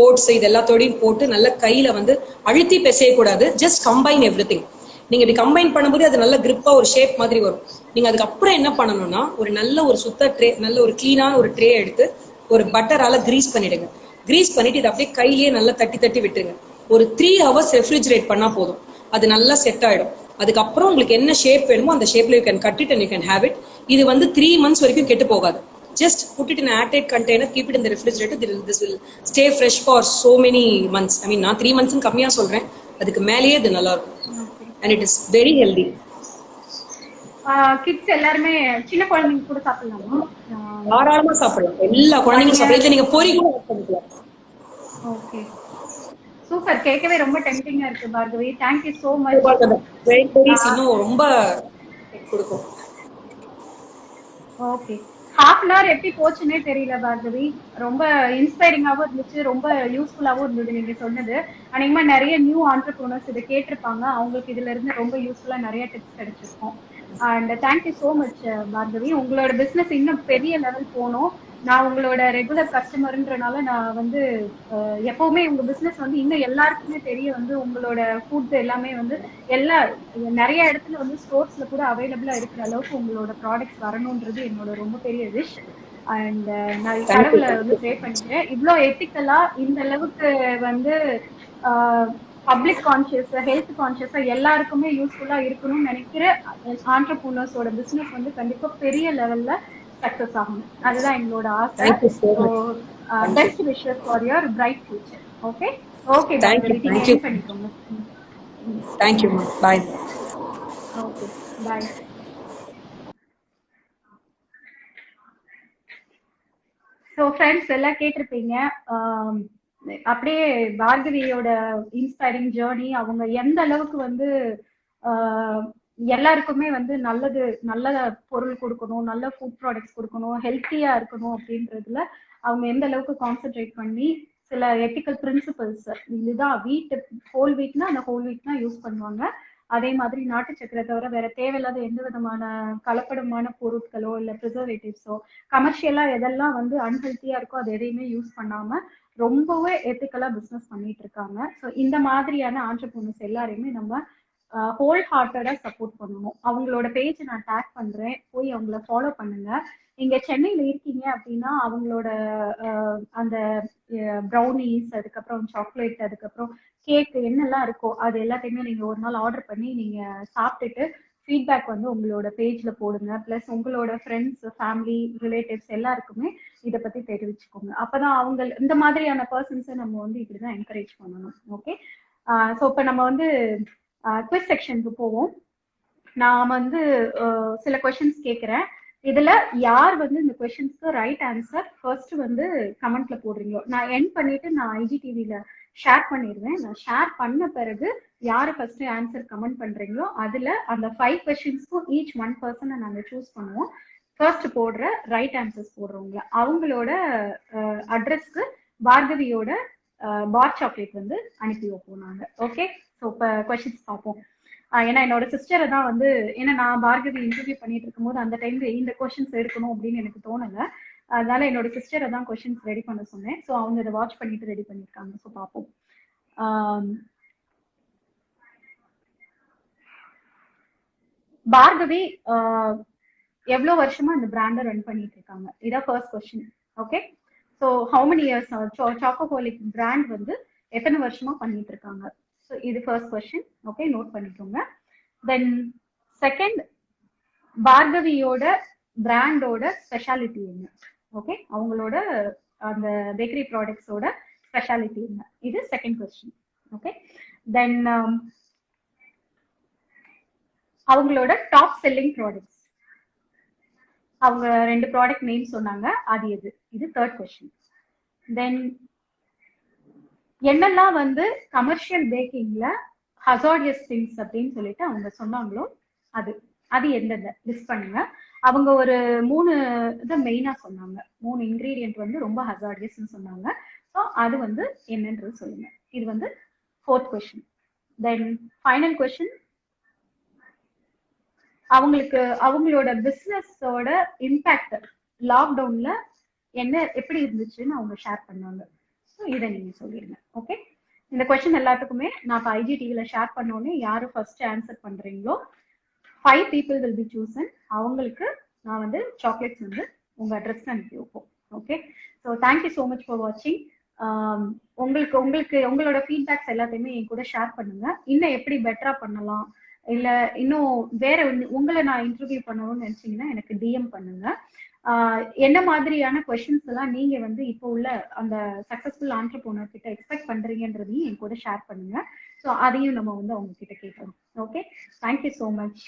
ஓட்ஸ், இது எல்லாத்தோடையும் போட்டு நல்ல கையில வந்து அழுத்தி பிசையக்கூடாது. Just combine everything. நீங்க இப்படி கம்பைன் பண்ணும்போது அது நல்ல கிரிப்பா ஒரு ஷேப் மாதிரி வரும். நீங்க அதுக்கப்புறம் என்ன பண்ணணும்னா, ஒரு நல்ல ஒரு சுத்த ட்ரே, நல்ல ஒரு கிளீனான ஒரு ட்ரே எடுத்து ஒரு பட்டரால கிரீஸ் பண்ணிடுங்க. கிரீஸ் பண்ணிட்டு இதை அப்படியே கையிலேயே நல்லா தட்டி தட்டி விட்டுருங்க. ஒரு 3 hours ரெஃப்ரிஜரேட் பண்ணா போதும், அது நல்லா செட் ஆயிடும். அதுக்கப்புறம் உங்களுக்கு என்ன ஷேப் வேணுமோ அந்த ஷேப்ல you can cut it and you can have it. இது வந்து 3 months வரைக்கும் கெட்டு போகாது. just put it in an airtight container, keep it in the refrigerator. This will stay fresh for so many months. I mean, நான் 3 months கம்மியா சொல்றேன், அதுக்கு மேலேயே இது நல்லா இருக்கும். And it is very healthy. Kids எல்லாருமே சின்ன குழந்தைங்க கூட சாப்பிடலாமா? தாராளமா சாப்பிடலாம், எல்லா குழந்தைங்களும் சாப்பிடலாம். நீங்க பொரி கூட ஆட் பண்ணிக்கலாம். Okay, super. கேட்கவே ரொம்ப டெம்ப்டிங்கா இருக்கு Bhargavi. Thank you so much. இன்னும் ரொம்ப கொடுக்கும். ஓகே, ஹாஃப் அன் ஹவர் எப்படி போச்சுன்னே தெரியல பார்கவி. ரொம்ப இன்ஸ்பைரிங்காவும் இருந்துச்சு, ரொம்ப யூஸ்ஃபுல்லாவும் இருந்தது நீங்க சொன்னது. அநேகமா நிறைய நியூ ஆண்டர்பிரினர்ஸ் இதை கேட்டிருப்பாங்க, அவங்களுக்கு இதுல இருந்து ரொம்ப யூஸ்ஃபுல்லா நிறைய டிப்ஸ் கிடைச்சிருக்கும். And thank you so much Bhargavi. உங்களோட பிசினஸ் இன்னும் பெரிய லெவல் போகணும். நான் உங்களோட ரெகுலர் கஸ்டமர்ன்றனால நான் வந்து எப்பவுமே உங்க பிசினஸ் வந்து இன்னும் எல்லாருக்குமே தெரிய வந்து உங்களோட ஃபுட்ஸ் எல்லாமே வந்து எல்லா நிறைய இடத்துல வந்து ஸ்டோர்ஸ்ல கூட அவைலபிளா இருக்கிற அளவுக்கு உங்களோட ப்ராடக்ட்ஸ் வரணும்ன்றது என்னோட ரொம்ப பெரிய விஷ். அண்ட் நான் கடவுளை வந்து ப்ரே பண்ணிக்கிறேன், இவ்வளோ எத்திக்கலா இந்த அளவுக்கு வந்து பப்ளிக் கான்சியஸ், ஹெல்த் கான்சியஸா எல்லாருக்குமே யூஸ்ஃபுல்லா இருக்கணும்னு நினைக்கிற ஆண்டர்பிரினர்ஸோட பிசினஸ் வந்து கண்டிப்பா பெரிய லெவல்ல சக்சஸ் ஆகணும். அதுதான் எங்களோட ஆசை. Best wishes for your bright future. Okay okay, thank you பண்ணிக்கோங்க. Thank you, bye. Okay, bye. So friends எல்லாம் கேட்டிருப்பீங்க, அப்படியே பார்கவியோட இன்ஸ்பைரிங் ஜேர்னி, அவங்க எந்த அளவுக்கு வந்து எல்லாருக்குமே வந்து நல்ல பொருள் கொடுக்கணும், நல்ல ஃபுட் ப்ராடக்ட்ஸ் கொடுக்கணும், ஹெல்த்தியா இருக்கணும் அப்படின்றதுல அவங்க எந்த அளவுக்கு கான்சென்ட்ரேட் பண்ணி சில எத்திக்கல் பிரின்சிபல்ஸ், இதுதான் ஹோல் வீக்னா அந்த ஹோல் வீக் தான் யூஸ் பண்ணுவாங்க. அதே மாதிரி நாட்டு சக்கரை தவிர வேற தேவையில்லாத எந்த விதமான கலப்படமான பொருட்களோ இல்ல ப்ரிசர்வேட்டிவ்ஸோ கமர்ஷியலா எதெல்லாம் வந்து அன்ஹெல்த்தியா இருக்கோ அது எதையுமே யூஸ் பண்ணாம ரொம்பவே எத்திக்கலா பிசினஸ் பண்ணிட்டு இருக்காங்க. ஸோ இந்த மாதிரியான ஆண்டர்பிரினர்ஸ் எல்லாரையுமே நம்ம ஹோல் ஹார்ட்டடா சப்போர்ட் பண்ணணும். அவங்களோட பேஜ் நான் டேக் பண்றேன், போய் அவங்கள ஃபாலோ பண்ணுங்க. நீங்க சென்னையில இருக்கீங்க அப்படின்னா அவங்களோட அந்த ப்ரௌனிஸ், அதுக்கப்புறம் சாக்லேட், அதுக்கப்புறம் கேக் என்னெல்லாம் இருக்கோ அது எல்லாத்தையுமே நீங்க ஒரு நாள் ஆர்டர் பண்ணி நீங்க சாப்பிட்டுட்டு ஃபீட்பேக் வந்து உங்களோட பேஜ்ல போடுங்க. பிளஸ் உங்களோட ஃப்ரெண்ட்ஸ், ஃபேமிலி, ரிலேட்டிவ்ஸ் எல்லாருக்குமே இதை பத்தி தெரிவிச்சுக்கோங்க. அப்பதான் அவங்க இந்த மாதிரியான பர்சன்ஸை நம்ம வந்து இப்படிதான் என்கரேஜ் பண்ணணும். ஓகே, ஸோ இப்போ நம்ம வந்து குவிஸ் செக்ஷனுக்கு போவோம். நான் வந்து சில கொஸ்டின்ஸ் கேட்கிறேன். இதுல யார் வந்து இந்த கொஸ்டின்ஸ்க்கு ரைட் ஆன்சர் ஃபர்ஸ்ட் வந்து கமெண்ட்ல போடுறீங்களோ நான் எண்ட் பண்ணிட்டு நான் IGTVல ஷேர் பண்ணிடுவேன். நான் ஷேர் பண்ண பிறகு யாரு ஃபர்ஸ்ட் ஆன்சர் கமெண்ட் பண்றீங்களோ அதுல அந்த 5 கொஸ்டின்ஸ்க்கும் ஈச் 1 பர்சனை நாங்க சூஸ் பண்ணுவோம். ஃபர்ஸ்ட் போடுற ரைட் ஆன்சர்ஸ் போடுறவங்க அவங்களோட அட்ரஸ்க்கு பார்கவியோட பார் சாக்லேட் வந்து அனுப்பி வைப்போம் நாங்க. ஓகே, ஸோ இப்போ கொஸ்டின்ஸ் பார்ப்போம். ஏன்னா என்னோட சிஸ்டரை தான் வந்து, ஏன்னா நான் பார்கவி இன்டர்வியூ பண்ணிட்டு இருக்கும்போது அந்த டைம்ல இந்த கொஸ்டின்ஸ் எடுக்கணும் அப்படின்னு எனக்கு தோணல. அதனால என்னோட சிஸ்டரை தான் கொஸ்டின்ஸ் ரெடி பண்ண சொன்னேன். ஸோ அவங்க இதை வாட்ச் பண்ணிட்டு ரெடி பண்ணியிருக்காங்க. ஸோ பார்ப்போம். பார்கவி எவ்வளவு வருஷமா இந்த பிராண்டை ரன் பண்ணிட்டு இருக்காங்க? இதான் first question. Okay, so how many years Chocoholic brand வந்து எத்தனை வருஷமா பண்ணிட்டு இருக்காங்க? ஸோ இது ஃபர்ஸ்ட் கொஸ்டின். ஓகே, நோட் பண்ணிக்கோங்க. தென் செகண்ட், பார்கவியோட பிராண்டோட ஸ்பெஷாலிட்டி என்ன? ஓகே, அவங்களோட அந்த பேக்கரி ப்ராடக்ட்ஸோட ஸ்பெஷாலிட்டி என்ன? இது செகண்ட் கொஸ்டின். ஓகே, தென் அவங்களோட டாப் செல்லிங் ப்ராடக்ட்ஸ், அவங்க 2 ப்ராடக்ட் நேம் சொன்னாங்க, அது எது? இது தேர்ட் கொஸ்டின். தென் என்னெல்லாம் வந்து கமர்ஷியல் பேக்கிங்ல ஹசார்டியஸ் திங்ஸ் அப்படின்னு சொல்லிட்டு அவங்க சொன்னாங்களோ அது எந்தெந்த லிஸ்ட் பண்ணுங்க. அவங்க ஒரு 3 இதை மெயினா சொன்னாங்க, 3 இன்கிரீடியன்ட் வந்து ரொம்ப ஹசார்டியஸ்ன்னு சொன்னாங்க. ஸோ அது வந்து என்னன்றது சொல்லுங்க. இது வந்து ஃபோர்த் கொஸ்டின். தென் ஃபைனல் கொஸ்டின், அவங்களோட பிசினஸோட இம்பாக்ட் லாக்டவுன்ல எப்படி இருந்துச்சுன்னு அவங்க ஷேர் பண்ணாங்க. ஸோ இதை நீங்க சொல்லிடுங்க. ஓகே, இந்த கொஸ்டின் எல்லாத்துக்குமே நான் இப்போ IGTVல ஷேர் பண்ணோன்னே யாரு ஃபர்ஸ்ட் ஆன்சர் பண்றீங்களோ 5 people will be chosen. அவங்களுக்கு நான் வந்து சாக்லேட்ஸ் வந்து உங்க அட்ரஸ்க்கு அனுப்பி வைப்போம். Okay, so thank you so much for வாட்சிங். உங்களுக்கு உங்களோட ஃபீட்பேக்ஸ் எல்லாத்தையுமே என் கூட ஷேர் பண்ணுங்க. இன்னும் எப்படி பெட்டரா பண்ணலாம், இல்ல இன்னும் வேற உங்களை நான் இன்டர்வியூ பண்ணணும்னு நினைச்சீங்கன்னா எனக்கு DM பண்ணுங்க. என்ன மாதிரியான கொஸ்டின்ஸ் எல்லாம் நீங்க வந்து இப்போ உள்ள அந்த சக்சஸ்ஃபுல் ஆண்டர்பிரினர் கிட்ட எக்ஸ்பெக்ட் பண்றீங்கன்றதையும் என் கூட ஷேர் பண்ணுங்க. ஸோ அதையும் நம்ம வந்து அவங்க கிட்ட கேட்கணும். Okay, thank you so much.